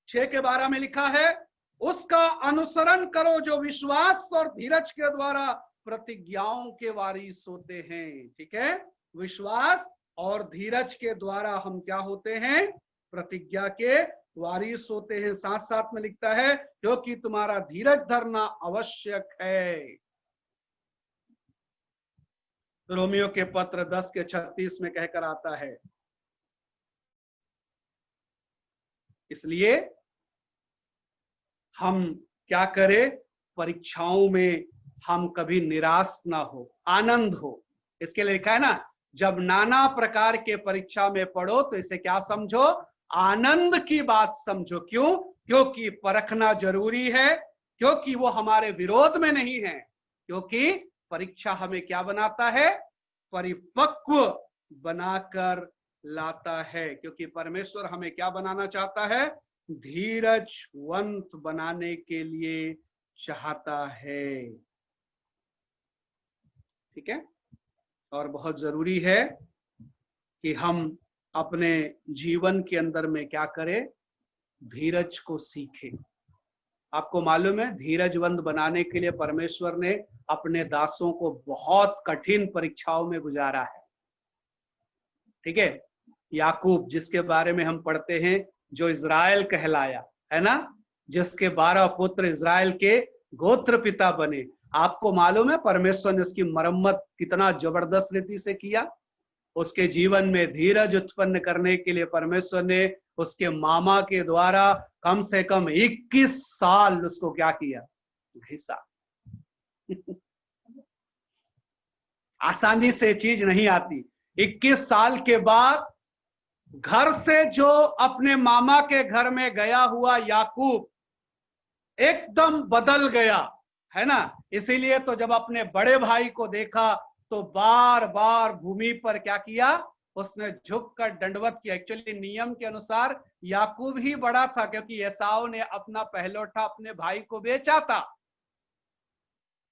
6:12 में लिखा है, उसका अनुसरण करो जो विश्वास और धीरज के द्वारा प्रतिज्ञाओं के वारिस होते हैं। ठीक है, विश्वास और धीरज के द्वारा हम क्या होते हैं, प्रतिज्ञा के वारिस होते हैं। साथ साथ में लिखता है, क्योंकि तुम्हारा धीरज धरना आवश्यक है। रोमियो के पत्र 10:36 में कहकर आता है, इसलिए हम क्या करें, परीक्षाओं में हम कभी निराश ना हो, आनंद हो। इसके लिए लिखा है ना, जब नाना प्रकार के परीक्षा में पढ़ो तो इसे क्या समझो, आनंद की बात समझो। क्यों, क्योंकि परखना जरूरी है, क्योंकि वो हमारे विरोध में नहीं है, क्योंकि परीक्षा हमें क्या बनाता है, परिपक्व बनाकर लाता है। क्योंकि परमेश्वर हमें क्या बनाना चाहता है, धीरजवंत बनाने के लिए चाहता है। ठीक है, और बहुत जरूरी है कि हम अपने जीवन के अंदर में क्या करें, धीरज को सीखें। आपको मालूम है, धीरजवंत बनाने के लिए परमेश्वर ने अपने दासों को बहुत कठिन परीक्षाओं में गुजारा है। ठीक है, याकूब जिसके बारे में हम पढ़ते हैं, जो इज़राइल कहलाया, है ना, जिसके 12 पुत्र इज़राइल के गोत्र पिता बने। आपको मालूम है परमेश्वर ने उसकी मरम्मत कितना जबरदस्त रीति से किया। उसके जीवन में धीरज उत्पन्न करने के लिए परमेश्वर ने उसके मामा के द्वारा कम से कम 21 साल उसको क्या किया, घिसा। आसानी से चीज नहीं आती। 21 साल के बाद घर से जो अपने मामा के घर में गया हुआ याकूब एकदम बदल गया, है ना। इसीलिए तो जब अपने बड़े भाई को देखा तो बार बार भूमि पर क्या किया, उसने झुककर दंडवत किया। एक्चुअली नियम के अनुसार याकूब ही बड़ा था, क्योंकि एसाव ने अपना पहलौठा अपने भाई को बेचा था।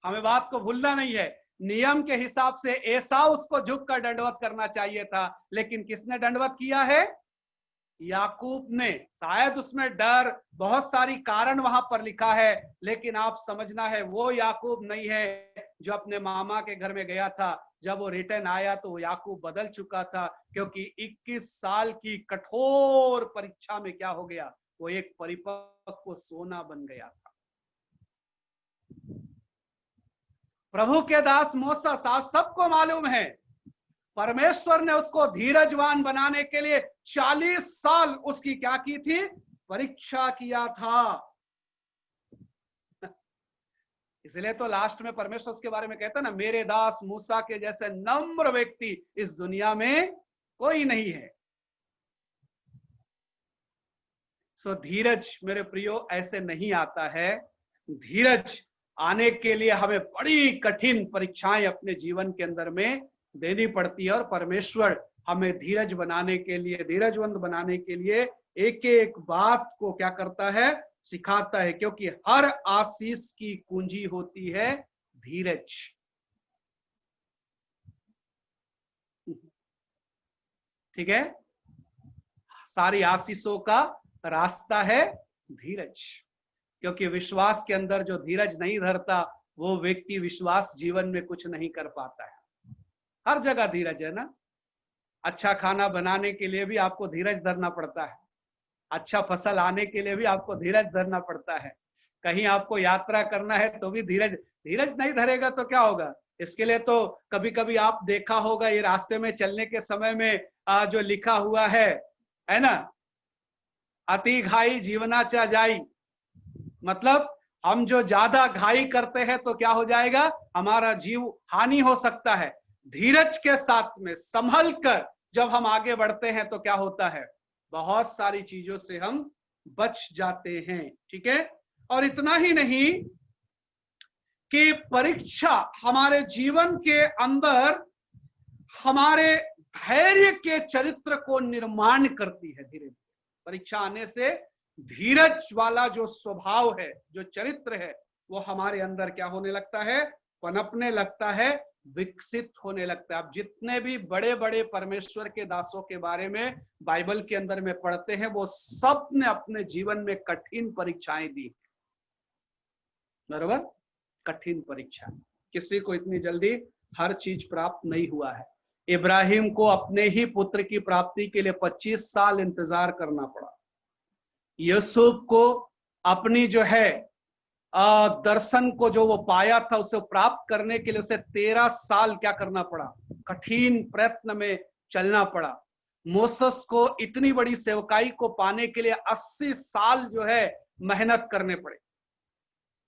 हमें बात को भूलना नहीं है, नियम के हिसाब से एसाव उसको झुककर दंडवत करना चाहिए था, लेकिन किसने दंडवत किया है, याकूब ने, शायद उसमें डर, बहुत सारी कारण वहां पर लिखा है, लेकिन आप समझना है वो याकूब नहीं है जो अपने मामा के घर में गया था। जब वो रिटर्न आया तो वो याकूब बदल चुका था, क्योंकि 21 साल की कठोर परीक्षा में क्या हो गया, वो एक परिपक्व सोना बन गया था। प्रभु के दास मूसा साहब, सबको मालूम है परमेश्वर ने उसको धीरजवान बनाने के लिए 40 साल उसकी क्या की थी, परीक्षा किया था। इसलिए तो लास्ट में परमेश्वर उसके बारे में कहता है ना, मेरे दास मूसा के जैसे नम्र व्यक्ति इस दुनिया में कोई नहीं है। सो धीरज मेरे प्रियो ऐसे नहीं आता है। धीरज आने के लिए हमें बड़ी कठिन परीक्षाएं अपने जीवन के अंदर में देनी पड़ती है, और परमेश्वर हमें धीरज बनाने के लिए, धीरजवंत बनाने के लिए एक एक बात को क्या करता है, सिखाता है, क्योंकि हर आशीष की कुंजी होती है धीरज। ठीक है, सारी आशीषों का रास्ता है धीरज, क्योंकि विश्वास के अंदर जो धीरज नहीं धरता वो व्यक्ति विश्वास जीवन में कुछ नहीं कर पाता है। हर जगह धीरज है ना। अच्छा खाना बनाने के लिए भी आपको धीरज धरना पड़ता है, अच्छा फसल आने के लिए भी आपको धीरज धरना पड़ता है, कहीं आपको यात्रा करना है तो भी धीरज, धीरज नहीं धरेगा तो क्या होगा। इसके लिए तो कभी कभी आप देखा होगा, ये रास्ते में चलने के समय में जो लिखा हुआ है ना, अति घाई जीवनाचा जाई, मतलब हम जो ज्यादा घाई करते हैं तो क्या हो जाएगा, हमारा जीव हानि हो सकता है। धीरज के साथ में संभल कर जब हम आगे बढ़ते हैं तो क्या होता है, बहुत सारी चीजों से हम बच जाते हैं। ठीक है, और इतना ही नहीं कि परीक्षा हमारे जीवन के अंदर हमारे धैर्य के चरित्र को निर्माण करती है। धीरे धीरे परीक्षा आने से धीरज वाला जो स्वभाव है, जो चरित्र है, वो हमारे अंदर क्या होने लगता है, पनपने लगता है, विकसित होने लगता है। आप जितने भी बड़े बड़े परमेश्वर के दासों के बारे में बाइबल के अंदर में पढ़ते हैं, वो सब ने अपने जीवन में कठिन परीक्षाएं दी, बराबर, कठिन परीक्षा। किसी को इतनी जल्दी हर चीज प्राप्त नहीं हुआ है। इब्राहिम को अपने ही पुत्र की प्राप्ति के लिए 25 साल इंतजार करना पड़ा। यूसुफ को अपनी जो है दर्शन को जो वो पाया था उसे प्राप्त करने के लिए उसे 13 साल क्या करना पड़ा, कठिन प्रयत्न में चलना पड़ा। मोसेस को इतनी बड़ी सेवकाई को पाने के लिए 80 साल जो है मेहनत करने पड़े।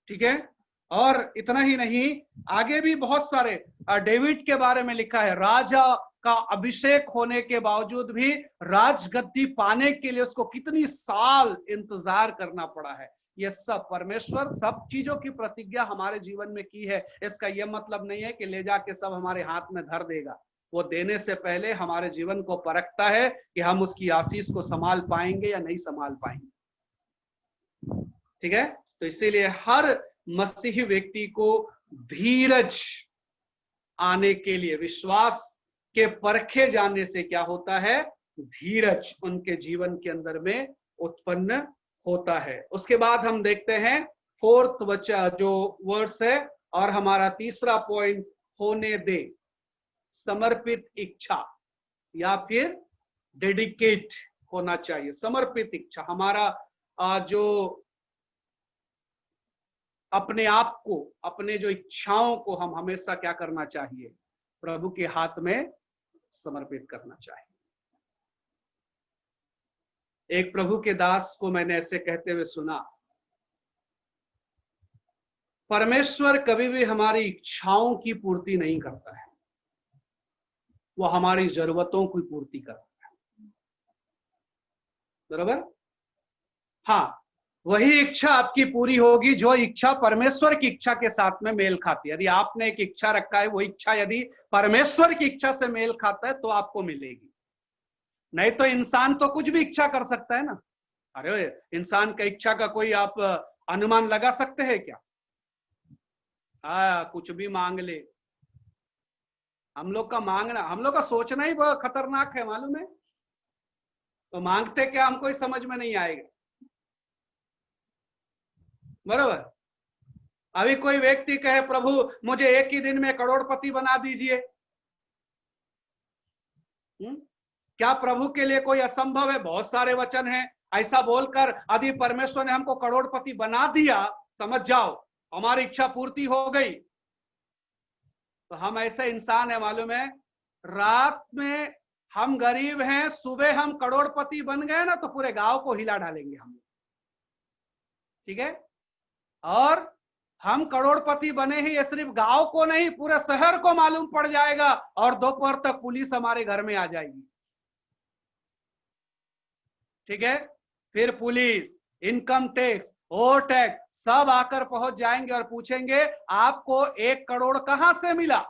ठीक है, और इतना ही नहीं, आगे भी बहुत सारे, डेविड के बारे में लिखा है, राजा का अभिषेक होने के बावजूद भी राजगद्दी पाने के लिए उसको कितनी साल इंतजार करना पड़ा है। ये सब परमेश्वर सब चीजों की प्रतिज्ञा हमारे जीवन में की है। इसका यह मतलब नहीं है कि ले जाके सब हमारे हाथ में धर देगा। वो देने से पहले हमारे जीवन को परखता है कि हम उसकी आशीष को संभाल पाएंगे या नहीं संभाल पाएंगे। ठीक है, तो इसीलिए हर मसीही व्यक्ति को धीरज आने के लिए, विश्वास के परखे जाने से क्या होता है, धीरज उनके जीवन के अंदर में उत्पन्न होता है। उसके बाद हम देखते हैं फोर्थ वचन जो वर्ड्स है, और हमारा तीसरा पॉइंट, होने दे, समर्पित इच्छा या फिर डेडिकेट होना चाहिए। समर्पित इच्छा, हमारा जो अपने आप को, अपने जो इच्छाओं को हम हमेशा क्या करना चाहिए, प्रभु के हाथ में समर्पित करना चाहिए। एक प्रभु के दास को मैंने ऐसे कहते हुए सुना, परमेश्वर कभी भी हमारी इच्छाओं की पूर्ति नहीं करता है, वो हमारी जरूरतों की पूर्ति करता है, बराबर। हाँ, वही इच्छा आपकी पूरी होगी जो इच्छा परमेश्वर की इच्छा के साथ में मेल खाती है। यदि आपने एक इच्छा रखा है, वो इच्छा यदि परमेश्वर की इच्छा से मेल खाता है तो आपको मिलेगी। नहीं तो इंसान तो कुछ भी इच्छा कर सकता है ना। अरे इंसान का इच्छा का कोई आप अनुमान लगा सकते हैं क्या? कुछ भी मांग ले। हम लोग का मांगना, हम लोग का सोचना ही बहुत खतरनाक है, मालूम है। तो मांगते क्या हमको ही समझ में नहीं आएगा। बरोबर। अभी कोई व्यक्ति कहे प्रभु मुझे एक ही दिन में करोड़पति बना दीजिए, क्या प्रभु के लिए कोई असंभव है? बहुत सारे वचन हैं। ऐसा बोलकर यदि परमेश्वर ने हमको करोड़पति बना दिया, समझ जाओ हमारी इच्छा पूर्ति हो गई। तो हम ऐसे इंसान है, मालूम है, रात में हम गरीब हैं, सुबह हम करोड़पति बन गए ना तो पूरे गांव को हिला डालेंगे हम। ठीक है। और हम करोड़पति बने ही, ये सिर्फ गांव को नहीं पूरे शहर को मालूम पड़ जाएगा और दोपहर तक पुलिस हमारे घर में आ जाएगी। ठीक है। फिर police, income tax, over tax सब आकर पहुंच जाएंगे और पूछेंगे आपको 1 करोड़ कहां से मिला?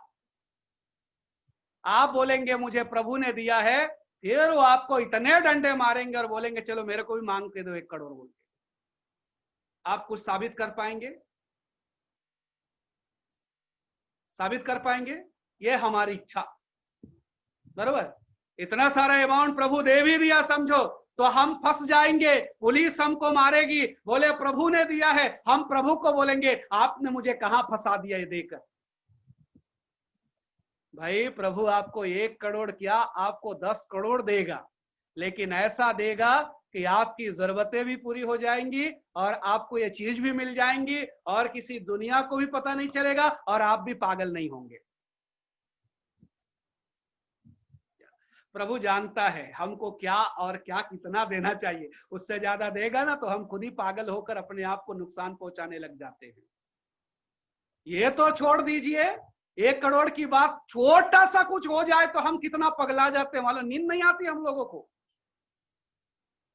आप बोलेंगे मुझे प्रभु ने दिया है। फिर वो आपको इतने डंडे मारेंगे और बोलेंगे चलो मेरे को भी मांग के दो 1 करोड़ बोल के। आप कुछ साबित कर पाएंगे? साबित कर पाएंगे? ये हमारी इच्छा। बरोबर। इतना सारा अमाउंट प्रभु दे भी दिया समझो तो हम फंस जाएंगे, पुलिस हमको मारेगी, बोले प्रभु ने दिया है। हम प्रभु को बोलेंगे आपने मुझे कहां फंसा दिया ये देकर। भाई प्रभु आपको 1 करोड़ क्या, आपको 10 करोड़ देगा, लेकिन ऐसा देगा कि आपकी जरूरतें भी पूरी हो जाएंगी और आपको ये चीज भी मिल जाएंगी और किसी दुनिया को भी पता नहीं चलेगा और आप भी पागल नहीं होंगे। प्रभु जानता है हमको क्या और क्या कितना देना चाहिए। उससे ज्यादा देगा ना तो हम खुद ही पागल होकर अपने आप को नुकसान पहुंचाने लग जाते हैं। ये तो छोड़ दीजिए, 1 करोड़ की बात, छोटा सा कुछ हो जाए तो हम कितना पगला जाते हैं, मालूम नींद नहीं आती हम लोगों को,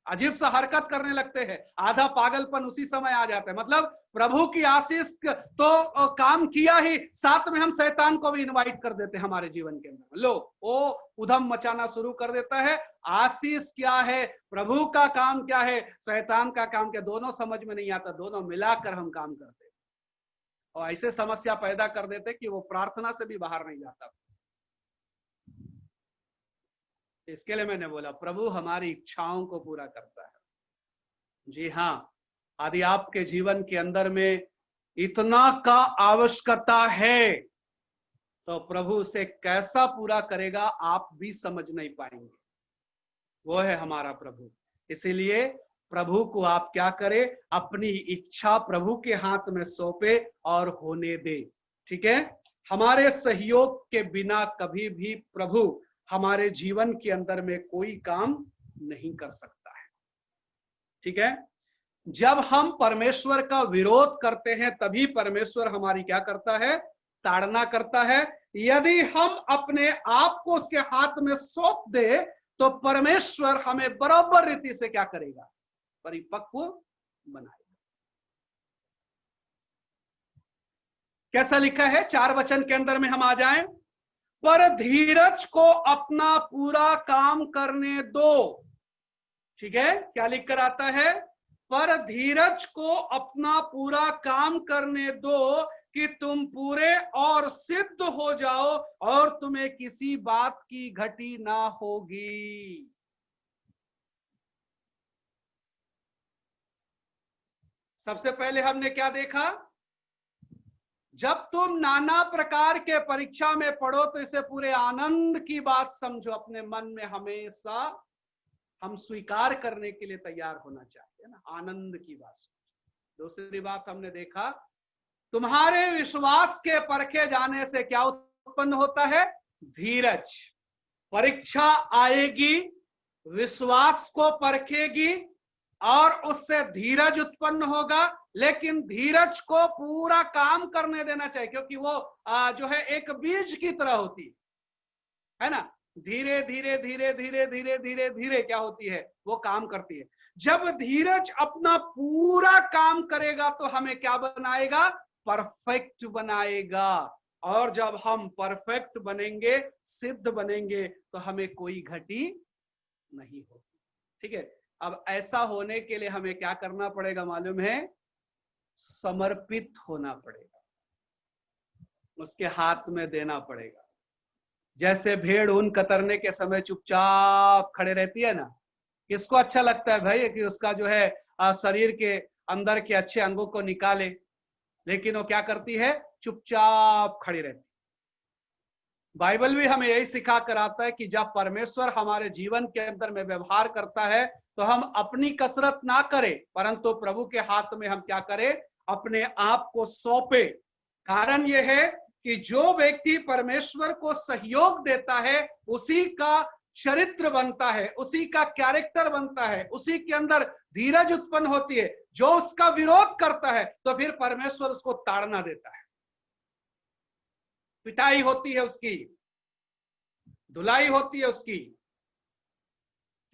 अजीब सा हरकत करने लगते हैं, आधा पागलपन उसी समय आ जाता है। मतलब प्रभु की आशीष तो काम किया ही, साथ में हम शैतान को भी इनवाइट कर देते हैं हमारे जीवन के अंदर। लो वो उधम मचाना शुरू कर देता है। आशीष क्या है, प्रभु का काम क्या है, शैतान का काम क्या, दोनों समझ में नहीं आता, दोनों मिलाकर हम काम करते हैं और ऐसे समस्या पैदा कर देते कि वो प्रार्थना से भी बाहर नहीं जाता। इसके लिए मैंने बोला प्रभु हमारी इच्छाओं को पूरा करता है। जी हाँ, यदि आपके जीवन के अंदर में इतना का आवश्यकता है तो प्रभु उसे कैसा पूरा करेगा आप भी समझ नहीं पाएंगे। वो है हमारा प्रभु। इसीलिए प्रभु को आप क्या करें, अपनी इच्छा प्रभु के हाथ में सौंपे और होने दे। ठीक है। हमारे सहयोग के बिना कभी भी प्रभु हमारे जीवन के अंदर में कोई काम नहीं कर सकता है। ठीक है। जब हम परमेश्वर का विरोध करते हैं तभी परमेश्वर हमारी क्या करता है, ताड़ना करता है। यदि हम अपने आप को उसके हाथ में सौंप दे तो परमेश्वर हमें बराबर रीति से क्या करेगा, परिपक्व बनाएगा। कैसा लिखा है 4 वचन के अंदर में हम आ जाएं। पर धीरज को अपना पूरा काम करने दो। ठीक है। क्या लिखकर आता है, पर धीरज को अपना पूरा काम करने दो कि तुम पूरे और सिद्ध हो जाओ और तुम्हें किसी बात की घटी ना होगी। सबसे पहले हमने क्या देखा, जब तुम नाना प्रकार के परीक्षा में पढ़ो तो इसे पूरे आनंद की बात समझो। अपने मन में हमेशा हम स्वीकार करने के लिए तैयार होना चाहिए ना, आनंद की बात। दूसरी बात हमने देखा, तुम्हारे विश्वास के परखे जाने से क्या उत्पन्न होता है, धीरज। परीक्षा आएगी, विश्वास को परखेगी और उससे धीरज उत्पन्न होगा। लेकिन धीरज को पूरा काम करने देना चाहिए, क्योंकि वो जो है एक बीज की तरह होती है ना, धीरे धीरे धीरे धीरे धीरे धीरे धीरे क्या होती है, वो काम करती है। जब धीरज अपना पूरा काम करेगा तो हमें क्या बनाएगा, परफेक्ट बनाएगा। और जब हम परफेक्ट बनेंगे, सिद्ध बनेंगे, तो हमें कोई घटी नहीं होगी। ठीक है। अब ऐसा होने के लिए हमें क्या करना पड़ेगा मालूम है, समर्पित होना पड़ेगा, उसके हाथ में देना पड़ेगा। जैसे भेड़ ऊन कतरने के समय चुपचाप खड़े रहती है ना, किसको अच्छा लगता है भाई कि उसका जो है शरीर के अंदर के अच्छे अंगों को निकाले, लेकिन वो क्या करती है, चुपचाप खड़ी रहती। बाइबल भी हमें यही सिखा कर आता है कि जब परमेश्वर हमारे जीवन के अंदर में व्यवहार करता है तो हम अपनी कसरत ना करें, परंतु प्रभु के हाथ में हम क्या करें, अपने आप को सौंपे। कारण यह है कि जो व्यक्ति परमेश्वर को सहयोग देता है उसी का चरित्र बनता है, उसी का कैरेक्टर बनता है, उसी के अंदर धीरज उत्पन्न होती है। जो उसका विरोध करता है तो फिर परमेश्वर उसको ताड़ना देता है, पिटाई होती है उसकी, धुलाई होती है उसकी।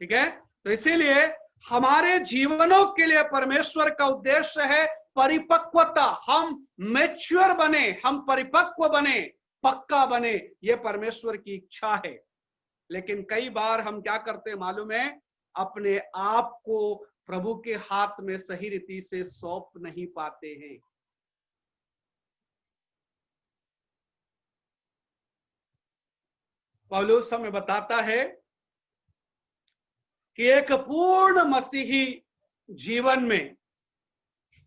ठीक है, तो इसीलिए हमारे जीवनों के लिए परमेश्वर का उद्देश्य है परिपक्वता। हम मैच्योर बने, हम परिपक्व बने, पक्का बने, ये परमेश्वर की इच्छा है। लेकिन कई बार हम क्या करते हैं मालूम है, अपने आप को प्रभु के हाथ में सही रीति से सौंप नहीं पाते हैं। पौलुस हमें बताता है कि एक पूर्ण मसीही जीवन में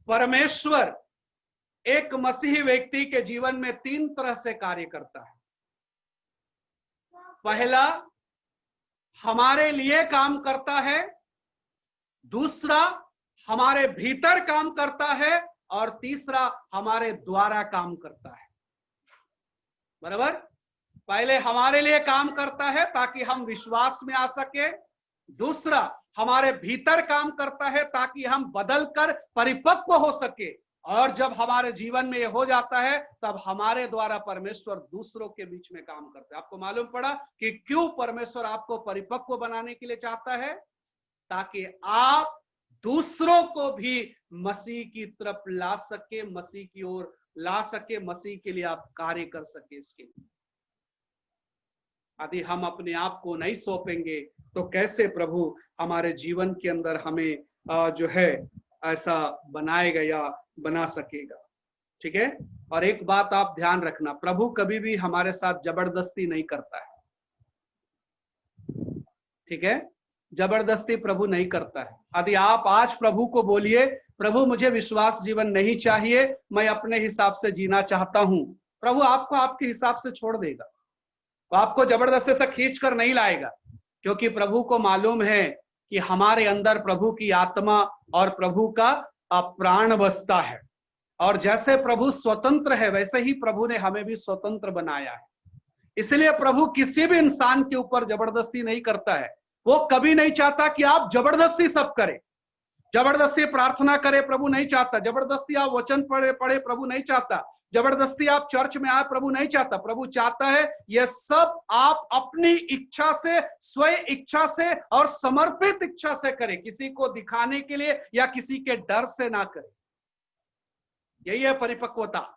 परमेश्वर एक मसीही व्यक्ति के जीवन में 3 तरह से कार्य करता है। पहला, हमारे लिए काम करता है, दूसरा हमारे भीतर काम करता है, और तीसरा हमारे द्वारा काम करता है। बराबर, पहले हमारे लिए काम करता है ताकि हम विश्वास में आ सके, दूसरा हमारे भीतर काम करता है ताकि हम बदलकर परिपक्व हो सके, और जब हमारे जीवन में ये हो जाता है तब हमारे द्वारा परमेश्वर दूसरों के बीच में काम करता है। आपको मालूम पड़ा कि क्यों परमेश्वर आपको परिपक्व बनाने के लिए चाहता है, ताकि आप दूसरों को भी मसीह की तरफ ला सके, मसीह की ओर ला सके, मसीह के लिए आप कार्य कर सके। इसके लिए यदि हम अपने आप को नहीं सौंपेंगे तो कैसे प्रभु हमारे जीवन के अंदर हमें जो है ऐसा बनाएगा या बना सकेगा। ठीक है, और एक बात आप ध्यान रखना, प्रभु कभी भी हमारे साथ जबरदस्ती नहीं करता है। ठीक है, जबरदस्ती प्रभु नहीं करता है। यदि आप आज प्रभु को बोलिए, प्रभु मुझे विश्वास जीवन नहीं चाहिए, मैं अपने हिसाब से जीना चाहता हूं, प्रभु आपको आपके हिसाब से छोड़ देगा, तो आपको जबरदस्ती से खींच कर नहीं लाएगा, क्योंकि प्रभु को मालूम है कि हमारे अंदर प्रभु की आत्मा और प्रभु का प्राण बसता है। और जैसे प्रभु स्वतंत्र है वैसे ही प्रभु ने हमें भी स्वतंत्र बनाया है। इसलिए प्रभु किसी भी इंसान के ऊपर जबरदस्ती नहीं करता है। वो कभी नहीं चाहता कि आप जबरदस्ती सब करें, जबरदस्ती प्रार्थना करे, प्रभु नहीं चाहता। जबरदस्ती आप वचन पढ़े प्रभु नहीं चाहता। जबरदस्ती आप चर्च में आए, प्रभु नहीं चाहता। प्रभु चाहता है यह सब आप अपनी इच्छा से, स्वयं इच्छा से और समर्पित इच्छा से करें, किसी को दिखाने के लिए या किसी के डर से ना करें। यही है परिपक्वता।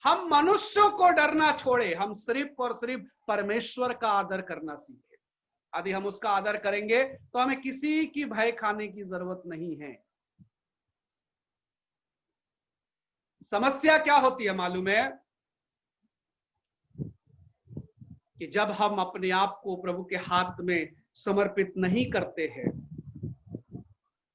हम मनुष्यों को डरना छोड़े, हम सिर्फ और सिर्फ परमेश्वर का आदर करना सीखें। यदि हम उसका आदर करेंगे तो हमें किसी की भय खाने की जरूरत नहीं है। समस्या क्या होती है मालूम है, कि जब हम अपने आप को प्रभु के हाथ में समर्पित नहीं करते हैं,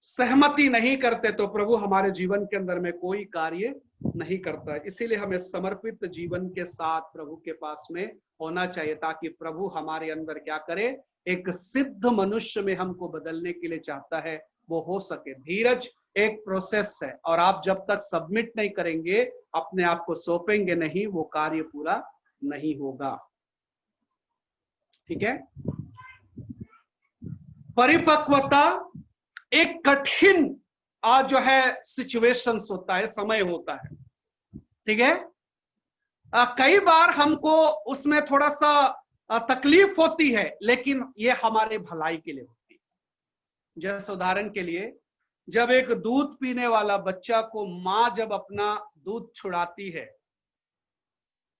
सहमति नहीं करते, तो प्रभु हमारे जीवन के अंदर में कोई कार्य नहीं करता है। इसीलिए हमें समर्पित जीवन के साथ प्रभु के पास में होना चाहिए, ताकि प्रभु हमारे अंदर क्या करे, एक सिद्ध मनुष्य में हमको बदलने के लिए चाहता है, वो हो सके। धीरज एक प्रोसेस है, और आप जब तक सबमिट नहीं करेंगे, अपने आप को सौंपेंगे नहीं, वो कार्य पूरा नहीं होगा। ठीक है, परिपक्वता एक कठिन जो है सिचुएशंस होता है, समय होता है। ठीक है, कई बार हमको उसमें थोड़ा सा तकलीफ होती है, लेकिन ये हमारे भलाई के लिए होती है। जैसे उदाहरण के लिए, जब एक दूध पीने वाला बच्चा को माँ जब अपना दूध छुड़ाती है,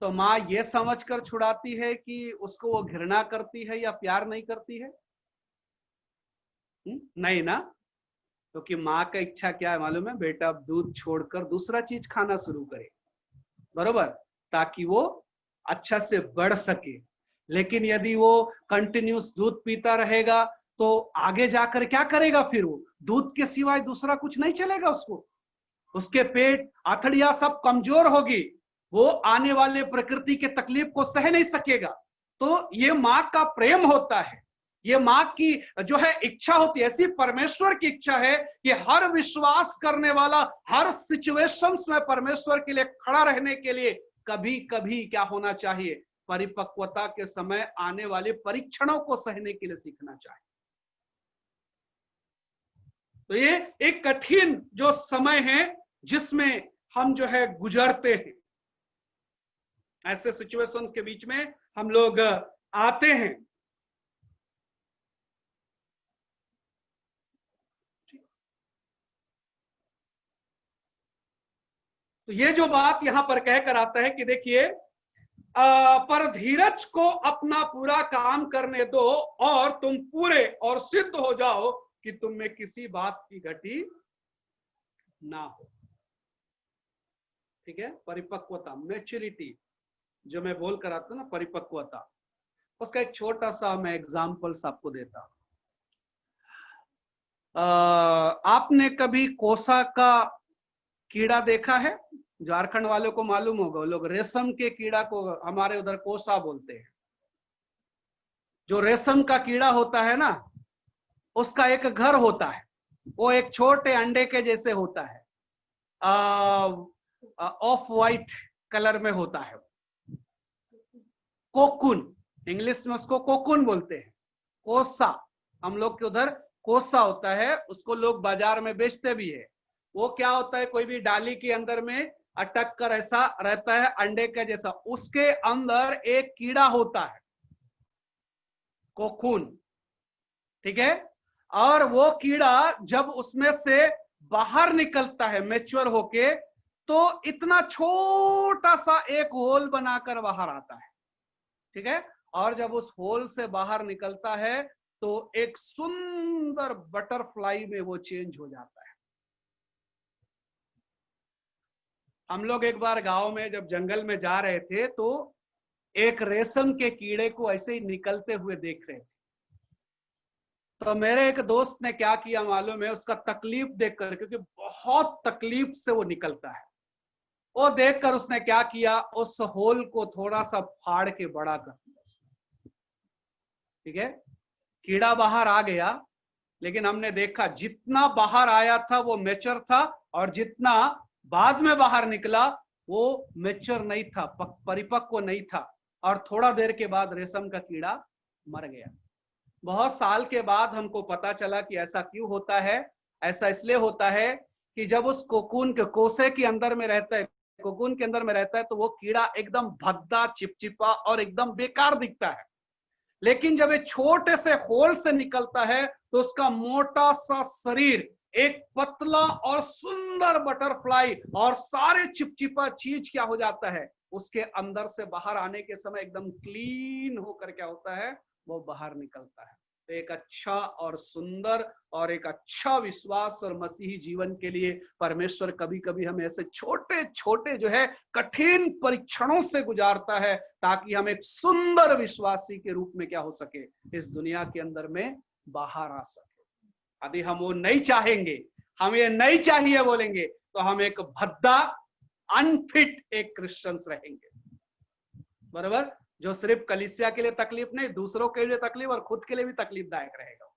तो माँ ये समझकर छुड़ाती है कि उसको वो घृणा करती है या प्यार नहीं करती है? नहीं ना, क्योंकि माँ का इच्छा क्या है मालूम है, बेटा दूध छोड़कर दूसरा चीज खाना शुरू करे, बरोबर, ताकि वो अच्छा से बढ़ सके। लेकिन यदि वो कंटिन्यूस दूध पीता रहेगा तो आगे जाकर क्या करेगा? फिर वो दूध के सिवाय दूसरा कुछ नहीं चलेगा उसको, उसके पेट आंतड़ियां सब कमजोर होगी, वो आने वाले प्रकृति के तकलीफ को सह नहीं सकेगा। तो ये माँ का प्रेम होता है, ये माँ की जो है इच्छा होती है, ऐसी परमेश्वर की इच्छा है कि हर विश्वास करने वाला हर सिचुएशंस में परमेश्वर के लिए खड़ा रहने के लिए कभी कभी क्या होना चाहिए? परिपक्वता के समय आने वाले परीक्षणों को सहने के लिए सीखना चाहिए। तो ये एक कठिन जो समय है जिसमें हम जो है गुजरते हैं, ऐसे सिचुएशन के बीच में हम लोग आते हैं। तो ये जो बात यहां पर कहकर आता है कि देखिए, पर धीरज को अपना पूरा काम करने दो और तुम पूरे और सिद्ध हो जाओ कि तुम में किसी बात की घटी ना हो। ठीक है, परिपक्वता, मैच्योरिटी जो मैं बोल कर आता हूं ना, परिपक्वता, उसका एक छोटा सा मैं एग्जाम्पल्स आपको देता हूं। आपने कभी कोसा का कीड़ा देखा है? झारखंड वालों को मालूम होगा, लोग रेशम के कीड़ा को हमारे उधर कोसा बोलते हैं। जो रेशम का कीड़ा होता है ना, उसका एक घर होता है, वो एक छोटे अंडे के जैसे होता है, ऑफ वाइट कलर में होता है, कोकुन, इंग्लिश में उसको कोकुन बोलते हैं। कोसा, हम लोग के उधर कोसा होता है, उसको लोग बाजार में बेचते भी है। वो क्या होता है, कोई भी डाली के अंदर में अटक कर ऐसा रहता है अंडे का जैसा, उसके अंदर एक कीड़ा होता है, कोकुन। ठीक है, और वो कीड़ा जब उसमें से बाहर निकलता है मैच्योर होके, तो इतना छोटा सा एक होल बनाकर बाहर आता है। ठीक है, और जब उस होल से बाहर निकलता है तो एक सुंदर बटरफ्लाई में वो चेंज हो जाता है। हम लोग एक बार गांव में जब जंगल में जा रहे थे तो एक रेशम के कीड़े को ऐसे ही निकलते हुए देख रहे थे। तो मेरे एक दोस्त ने क्या किया मालूम है, उसका तकलीफ देखकर, क्योंकि बहुत तकलीफ से वो निकलता है, वो देखकर उसने क्या किया, उस होल को थोड़ा सा फाड़ के बड़ा कर दिया। ठीक है, कीड़ा बाहर आ गया, लेकिन हमने देखा जितना बाहर आया था वो मैच्योर था, और जितना बाद में बाहर निकला वो मैच्योर नहीं था, परिपक्व नहीं था, और थोड़ा देर के बाद रेशम का कीड़ा मर गया। बहुत साल के बाद हमको पता चला कि ऐसा क्यों होता है। ऐसा इसलिए होता है कि जब उस कोकून के कोसे के अंदर में रहता है, कोकून के अंदर में रहता है, तो वो कीड़ा एकदम भद्दा, चिपचिपा और एकदम बेकार दिखता है। लेकिन जब एक छोटे से होल से निकलता है तो उसका मोटा सा शरीर एक पतला और सुंदर बटरफ्लाई और सारे चिपचिपा चीज क्या हो जाता है, उसके अंदर से बाहर आने के समय एकदम क्लीन होकर क्या होता है, वो बाहर निकलता है। तो एक अच्छा और सुंदर और एक अच्छा विश्वास और मसीही जीवन के लिए परमेश्वर कभी कभी हमें ऐसे छोटे छोटे जो है कठिन परीक्षणों से गुजारता है, ताकि हम एक सुंदर विश्वासी के रूप में क्या हो सके, इस दुनिया के अंदर में बाहर आ सके। यदि हम वो नहीं चाहेंगे, हम ये नहीं चाहिए बोलेंगे, तो हम एक भद्दा, अनफिट एक क्रिश्चियंस रहेंगे। बराबर, जो सिर्फ कलीसिया के लिए तकलीफ नहीं, दूसरों के लिए तकलीफ और खुद के लिए भी तकलीफदायक रहेगा।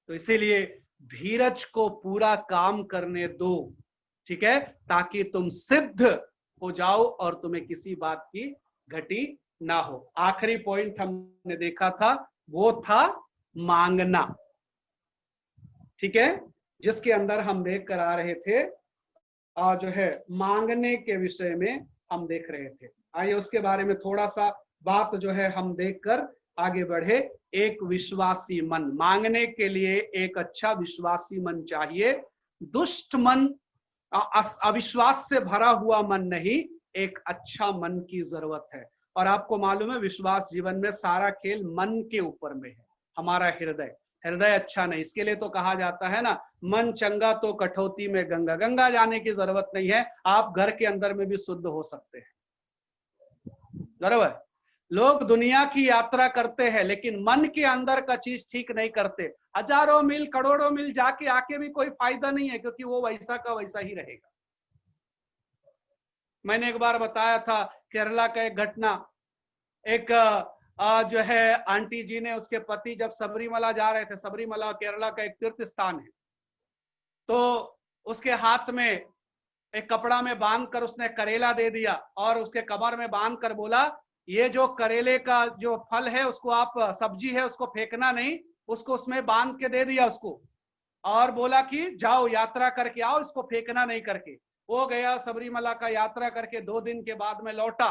तो इसीलिए धीरज को पूरा काम करने दो, ठीक है, ताकि तुम सिद्ध हो जाओ और तुम्हें किसी बात की घटी ना हो। आखिरी पॉइंट हमने देखा था वो था मांगना। ठीक है, जिसके अंदर हम देख कर आ रहे थे जो है मांगने के विषय में हम देख रहे थे। आइए उसके बारे में थोड़ा सा बात जो है हम देखकर आगे बढ़े। एक विश्वासी मन, मांगने के लिए एक अच्छा विश्वासी मन चाहिए। दुष्ट मन, अविश्वास से भरा हुआ मन नहीं, एक अच्छा मन की जरूरत है। और आपको मालूम है विश्वास जीवन में सारा खेल मन के ऊपर में है। हमारा हृदय अच्छा नहीं, इसके लिए तो कहा जाता है ना, मन चंगा तो कठौती में गंगा। गंगा जाने की जरूरत नहीं है, आप घर के अंदर में भी शुद्ध हो सकते हैं। बराबर। लोग दुनिया की यात्रा करते हैं लेकिन मन के अंदर का चीज ठीक नहीं करते। हजारों मील करोड़ों मील जाके आके भी कोई फायदा नहीं है, क्योंकि वो वैसा का वैसा ही रहेगा। मैंने एक बार बताया था केरला का एक घटना। एक जो है आंटी जी ने, उसके पति जब सबरीमला जा रहे थे, सबरीमला केरला का एक तीर्थ स्थान है, तो उसके हाथ में एक कपड़ा में बांध कर उसने करेला दे दिया और उसके कमर में बांध कर बोला, ये जो करेले का जो फल है उसको आप, सब्जी है उसको फेंकना नहीं, उसको उसमें बांध के दे दिया उसको, और बोला कि जाओ यात्रा करके आओ, इसको फेंकना नहीं करके। वो गया सबरीमला का यात्रा करके, 2 दिन के बाद में लौटा,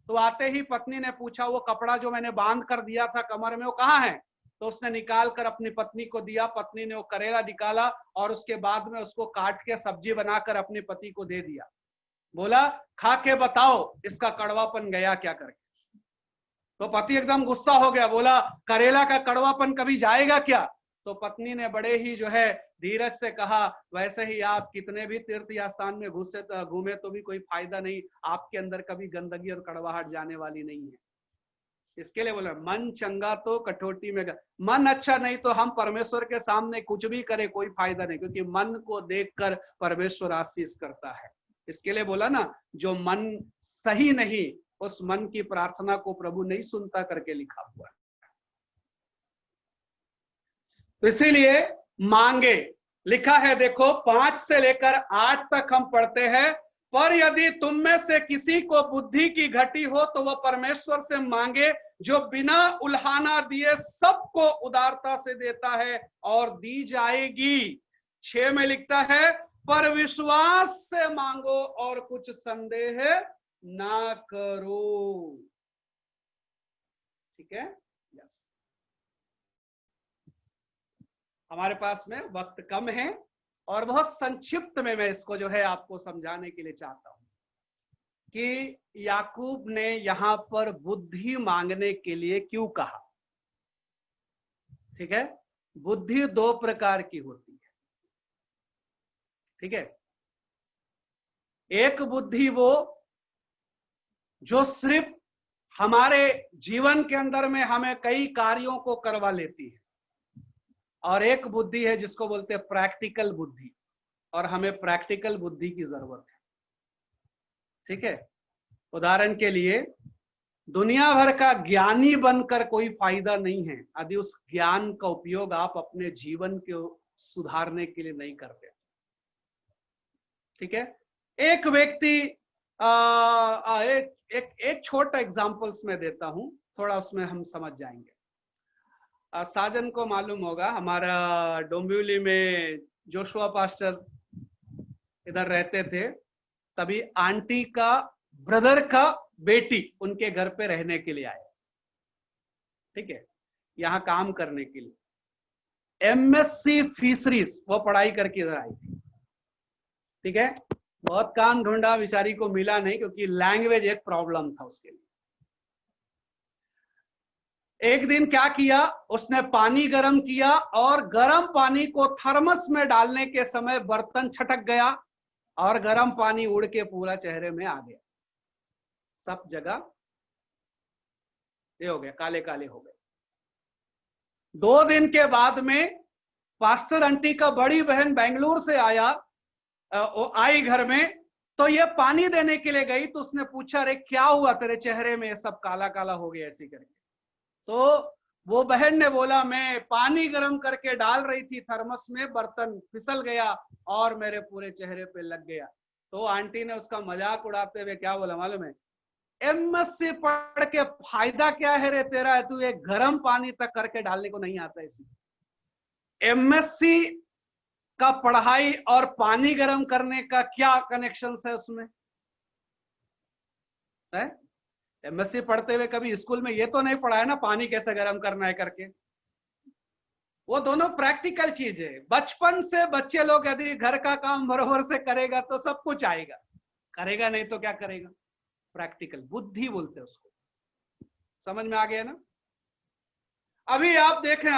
तो आते ही पत्नी ने पूछा, वो कपड़ा जो मैंने बांध कर दिया था कमर में वो कहाँ है? तो उसने निकाल कर अपनी पत्नी को दिया। पत्नी ने वो करेला निकाला और उसके बाद में उसको काट के सब्जी बनाकर अपने पति को दे दिया। बोला, खा के बताओ इसका कड़वापन गया क्या करके। तो पति एकदम गुस्सा हो गया, बोला करेला का कड़वापन कभी जाएगा क्या? तो पत्नी ने बड़े ही जो है धीरज से कहा, वैसे ही आप कितने भी तीर्थ स्थान में घूमे तो भी कोई फायदा नहीं, आपके अंदर कभी गंदगी और कड़वाहट जाने वाली नहीं है। इसके लिए बोला, मन चंगा तो कठौती में मन अच्छा नहीं तो हम परमेश्वर के सामने कुछ भी करें कोई फायदा नहीं, क्योंकि मन को देखकर परमेश्वर आशीष करता है। इसके लिए बोला ना, जो मन सही नहीं उस मन की प्रार्थना को प्रभु नहीं सुनता करके लिखा हुआ है। तो इसीलिए मांगे, लिखा है देखो 5 से लेकर 8 तक हम पढ़ते हैं, पर यदि तुम में से किसी को बुद्धि की घटी हो तो वह परमेश्वर से मांगे, जो बिना उल्हाना दिए सबको उदारता से देता है और दी जाएगी। 6 में लिखता है, पर विश्वास से मांगो और कुछ संदेह ना करो। ठीक है, यस। हमारे पास में वक्त कम है और बहुत संक्षिप्त में मैं इसको जो है आपको समझाने के लिए चाहता हूं कि याकूब ने यहां पर बुद्धि मांगने के लिए क्यों कहा। ठीक है, बुद्धि 2 प्रकार की होती है। ठीक है, एक बुद्धि वो जो सिर्फ हमारे जीवन के अंदर में हमें कई कार्यों को करवा लेती है, और एक बुद्धि है जिसको बोलते हैं प्रैक्टिकल बुद्धि, और हमें प्रैक्टिकल बुद्धि की जरूरत है। ठीक है, उदाहरण के लिए दुनिया भर का ज्ञानी बनकर कोई फायदा नहीं है यदि उस ज्ञान का उपयोग आप अपने जीवन को सुधारने के लिए नहीं करते। ठीक है, एक व्यक्ति एक छोटा एग्जांपल्स में देता हूं, थोड़ा उसमें हम समझ जाएंगे। साजन को मालूम होगा, हमारा डोंबिवली में जोशुआ पास्टर इधर रहते थे, तभी आंटी का ब्रदर का बेटी उनके घर पे रहने के लिए आए। ठीक है, यहाँ काम करने के लिए। MSc फिशरीज वो पढ़ाई करके इधर आई थी। ठीक है, बहुत काम ढूंढा, बेचारी को मिला नहीं, क्योंकि लैंग्वेज एक प्रॉब्लम था उसके लिए। एक दिन क्या किया, उसने पानी गर्म किया और गर्म पानी को थर्मस में डालने के समय बर्तन छटक गया और गर्म पानी उड़ के पूरा चेहरे में आ गया, सब जगह ये हो गया, काले काले हो गए। 2 दिन के बाद में पास्टर आंटी का बड़ी बहन बेंगलुरु से आई घर में, तो ये पानी देने के लिए गई, तो उसने पूछा, अरे क्या हुआ तेरे चेहरे में सब काला काला हो गया ऐसे करके। तो वो बहन ने बोला, मैं पानी गर्म करके डाल रही थी थर्मस में, बर्तन फिसल गया और मेरे पूरे चेहरे पे लग गया। तो आंटी ने उसका मजाक उड़ाते हुए क्या बोला मालूम है, MSc पढ़ के फायदा क्या है रे तेरा, तू एक गर्म पानी तक करके डालने को नहीं आता। इसी MSc का पढ़ाई और पानी गर्म करने का क्या कनेक्शन है उसमें? है MSc पढ़ते हुए कभी स्कूल में ये तो नहीं पढ़ा है ना पानी कैसे गर्म करना है करके। वो दोनों प्रैक्टिकल चीज है। बचपन से बच्चे लोग यदि घर का काम बराबर से करेगा तो सब कुछ आएगा, करेगा नहीं तो क्या करेगा। प्रैक्टिकल बुद्धि बोलते हैं उसको। समझ में आ गया ना? अभी आप देखें,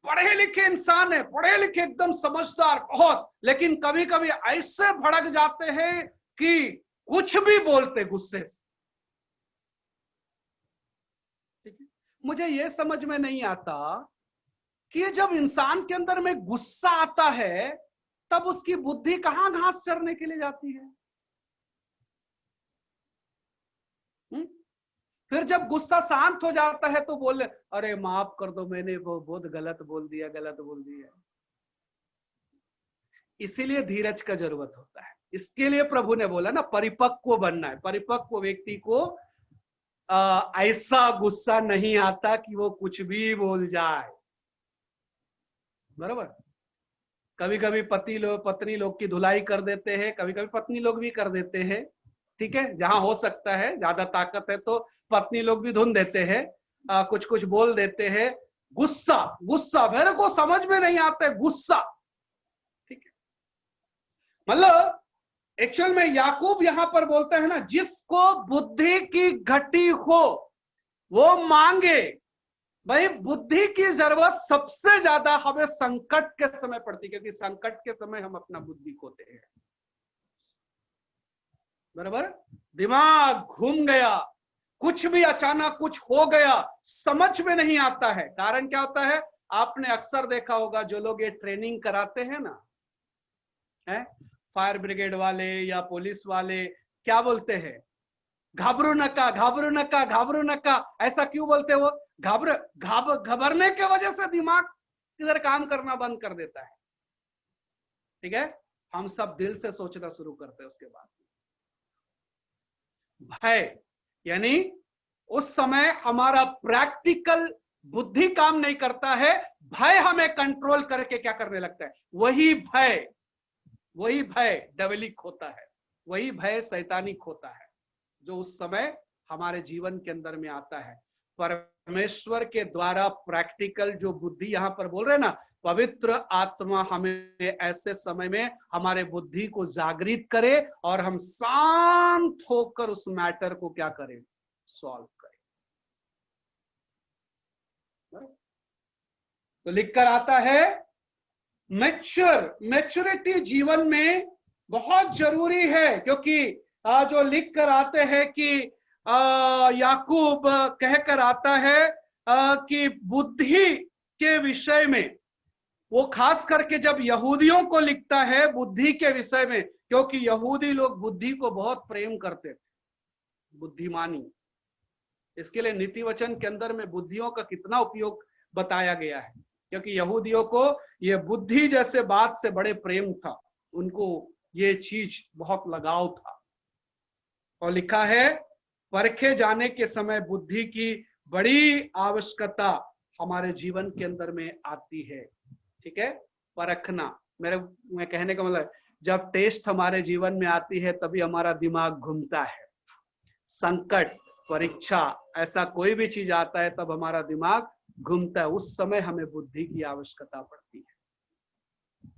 पढ़े लिखे इंसान है, पढ़े लिखे एकदम समझदार बहुत, लेकिन कभी कभी ऐसे भड़क जाते हैं कि कुछ भी बोलते गुस्से से। मुझे ये समझ में नहीं आता कि जब इंसान के अंदर में गुस्सा आता है तब उसकी बुद्धि कहां घास चरने के लिए जाती है। फिर जब गुस्सा शांत हो जाता है तो बोले अरे माफ कर दो, मैंने वो बहुत गलत बोल दिया। इसीलिए धीरज का जरूरत होता है। इसके लिए प्रभु ने बोला ना, परिपक्व बनना है। परिपक्व व्यक्ति को ऐसा गुस्सा नहीं आता कि वो कुछ भी बोल जाए, बराबर। कभी कभी पत्नी लोग की धुलाई कर देते हैं, कभी कभी पत्नी लोग भी कर देते हैं, ठीक है। जहां हो सकता है, ज्यादा ताकत है तो पत्नी लोग भी धुन देते हैं, कुछ कुछ बोल देते हैं। गुस्सा मेरे को समझ में नहीं आता है, गुस्सा, ठीक है। मतलब एक्चुअल में याकूब यहां पर बोलता है ना, जिसको बुद्धि की घटी हो वो मांगे। भाई बुद्धि की जरूरत सबसे ज्यादा हमें संकट के समय पड़ती है, क्योंकि संकट के समय हम अपना बुद्धि खोते हैं, बराबर। दिमाग घूम गया, कुछ भी अचानक कुछ हो गया, समझ में नहीं आता है। कारण क्या होता है, आपने अक्सर देखा होगा जो लोग ये ट्रेनिंग कराते हैं ना, है फायर ब्रिगेड वाले या पुलिस वाले, क्या बोलते हैं, घबरू नका, घबरू नका, घबरू नका। ऐसा क्यों बोलते वो? घबरने के वजह से दिमाग इधर काम करना बंद कर देता है, ठीक है। हम सब दिल से सोचना शुरू करते हैं उसके बाद। भय यानी उस समय हमारा प्रैक्टिकल बुद्धि काम नहीं करता है, भय हमें कंट्रोल करके क्या करने लगता है। वही भय डबलिक होता है, वही भय सैतानिक होता है, जो उस समय हमारे जीवन के अंदर में आता है। परमेश्वर के द्वारा प्रैक्टिकल जो बुद्धि यहां पर बोल रहे हैं ना, पवित्र आत्मा हमें ऐसे समय में हमारे बुद्धि को जागृत करे और हम शांत होकर उस मैटर को क्या करें, सॉल्व करें। तो लिखकर आता है मैच्योरिटी जीवन में बहुत जरूरी है, क्योंकि जो लिख कर आते हैं कि याकूब कहकर आता है कि बुद्धि के विषय में, वो खास करके जब यहूदियों को लिखता है बुद्धि के विषय में, क्योंकि यहूदी लोग बुद्धि को बहुत प्रेम करते थे, बुद्धिमानी। इसके लिए नीति वचन के अंदर में बुद्धियों का कितना उपयोग बताया गया है, क्योंकि यहूदियों को ये बुद्धि जैसे बात से बड़े प्रेम था, उनको ये चीज बहुत लगाव था। और लिखा है परखे जाने के समय बुद्धि की बड़ी आवश्यकता हमारे जीवन के अंदर में आती है, ठीक है। परखना, मैं कहने का मतलब, जब टेस्ट हमारे जीवन में आती है तभी हमारा दिमाग घूमता है। संकट, परीक्षा, ऐसा कोई भी चीज आता है तब हमारा दिमाग घूमता है, उस समय हमें बुद्धि की आवश्यकता पड़ती है।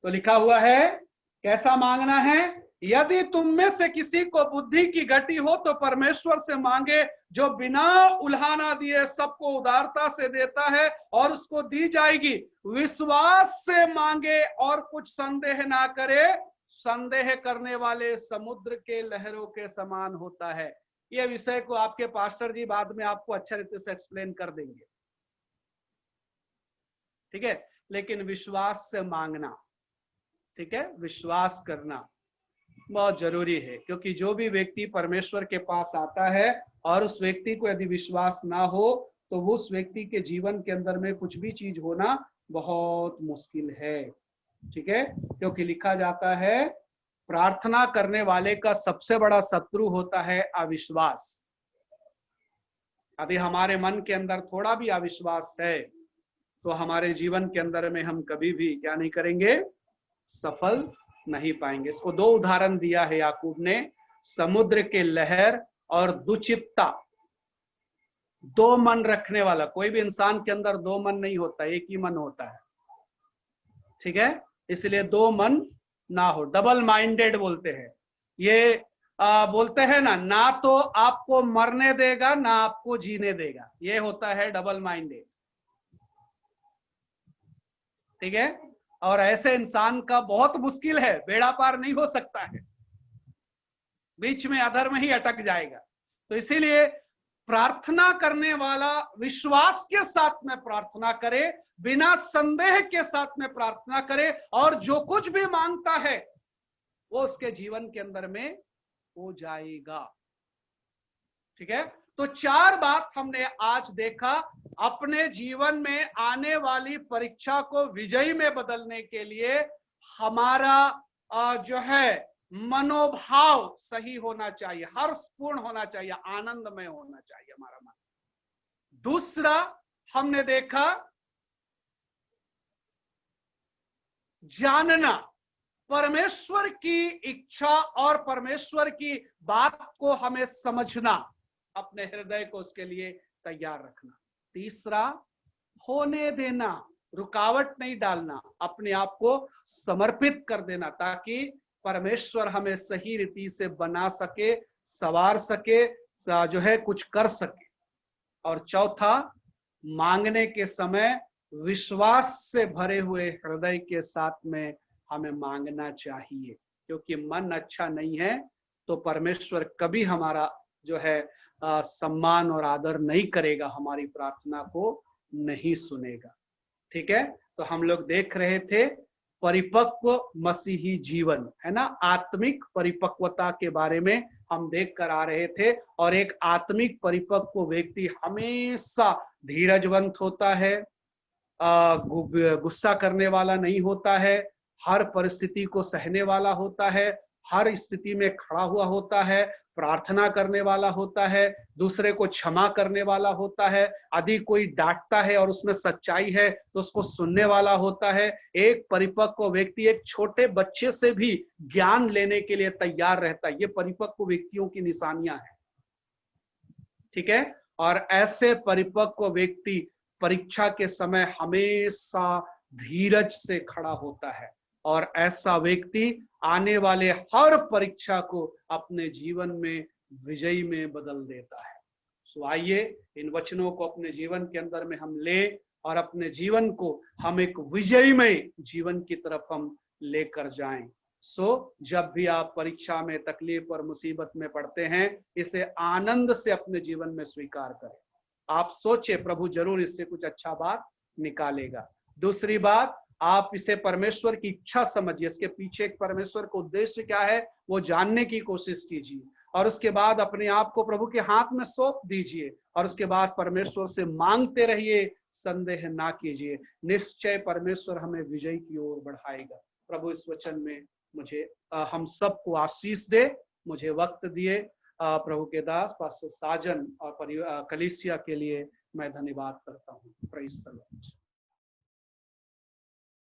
तो लिखा हुआ है कैसा मांगना है, यदि तुम में से किसी को बुद्धि की घटी हो तो परमेश्वर से मांगे, जो बिना उल्हाना दिए सबको उदारता से देता है और उसको दी जाएगी। विश्वास से मांगे और कुछ संदेह ना करे, संदेह करने वाले समुद्र के लहरों के समान होता है। ये विषय को आपके पास्टर जी बाद में आपको अच्छा रीति से एक्सप्लेन कर देंगे, ठीक है। लेकिन विश्वास से मांगना, ठीक है, विश्वास करना बहुत जरूरी है, क्योंकि जो भी व्यक्ति परमेश्वर के पास आता है और उस व्यक्ति को यदि विश्वास ना हो तो उस व्यक्ति के जीवन के अंदर में कुछ भी चीज होना बहुत मुश्किल है, ठीक है। क्योंकि लिखा जाता है प्रार्थना करने वाले का सबसे बड़ा शत्रु होता है अविश्वास। यदि हमारे मन के अंदर थोड़ा भी अविश्वास है तो हमारे जीवन के अंदर में हम कभी भी क्या नहीं करेंगे, सफल नहीं पाएंगे। इसको दो उदाहरण दिया है याकूब ने, समुद्र के लहर और दुचित्ता। दो मन रखने वाला, कोई भी इंसान के अंदर दो मन नहीं होता, एक ही मन होता है, ठीक है। इसलिए दो मन ना हो, डबल माइंडेड बोलते हैं। ये बोलते हैं ना तो आपको मरने देगा ना आपको जीने देगा, ये होता है डबल माइंडेड, ठीक है। और ऐसे इंसान का बहुत मुश्किल है, बेड़ा पार नहीं हो सकता है, बीच में अधर्म ही अटक जाएगा। तो इसीलिए प्रार्थना करने वाला विश्वास के साथ में प्रार्थना करे, बिना संदेह के साथ में प्रार्थना करे, और जो कुछ भी मांगता है वो उसके जीवन के अंदर में हो जाएगा। ठीक है, तो 4 बात हमने आज देखा। अपने जीवन में आने वाली परीक्षा को विजयी में बदलने के लिए हमारा जो है मनोभाव सही होना चाहिए, हर्षपूर्ण होना चाहिए, आनंदमय होना चाहिए हमारा मन। दूसरा हमने देखा जानना, परमेश्वर की इच्छा और परमेश्वर की बात को हमें समझना, अपने हृदय को उसके लिए तैयार रखना। तीसरा होने देना, रुकावट नहीं डालना, अपने आप को समर्पित कर देना ताकि परमेश्वर हमें सही रीति से बना सके, संवार सके, जो है कुछ कर सके। और चौथा, मांगने के समय विश्वास से भरे हुए हृदय के साथ में हमें मांगना चाहिए, क्योंकि मन अच्छा नहीं है तो परमेश्वर कभी हमारा जो है सम्मान और आदर नहीं करेगा, हमारी प्रार्थना को नहीं सुनेगा। ठीक है, तो हम लोग देख रहे थे परिपक्व मसीही जीवन, है ना, आत्मिक परिपक्वता के बारे में हम देख कर आ रहे थे। और एक आत्मिक परिपक्व व्यक्ति हमेशा धीरजवंत होता है, गुस्सा करने वाला नहीं होता है, हर परिस्थिति को सहने वाला होता है, हर स्थिति में खड़ा हुआ होता है, प्रार्थना करने वाला होता है, दूसरे को क्षमा करने वाला होता है, यदि कोई डांटता है और उसमें सच्चाई है तो उसको सुनने वाला होता है। एक परिपक्व व्यक्ति एक छोटे बच्चे से भी ज्ञान लेने के लिए तैयार रहता है। ये परिपक्व व्यक्तियों की निशानियां हैं। ठीक है, और ऐसे परिपक्व व्यक्ति परीक्षा के समय हमेशा धीरज से खड़ा होता है, और ऐसा व्यक्ति आने वाले हर परीक्षा को अपने जीवन में विजयी में बदल देता है। सो आइए इन वचनों को अपने जीवन के अंदर में हम ले और अपने जीवन को हम एक विजयीमय जीवन की तरफ हम लेकर जाएं। सो जब भी आप परीक्षा में, तकलीफ और मुसीबत में पड़ते हैं, इसे आनंद से अपने जीवन में स्वीकार करें। आप सोचे प्रभु जरूर इससे कुछ अच्छा बात निकालेगा। दूसरी बात, आप इसे परमेश्वर की इच्छा समझिए, इसके पीछे एक परमेश्वर का उद्देश्य क्या है वो जानने की कोशिश कीजिए, और उसके बाद अपने आप को प्रभु के हाथ में सौंप दीजिए, और उसके बाद परमेश्वर से मांगते रहिए, संदेह ना कीजिए। निश्चय परमेश्वर हमें विजय की ओर बढ़ाएगा। प्रभु इस वचन में मुझे हम सबको आशीष दे। मुझे वक्त दिए प्रभु के दास पास्टर साजन और कलीसिया के लिए मैं धन्यवाद करता हूँ। Praise the Lord.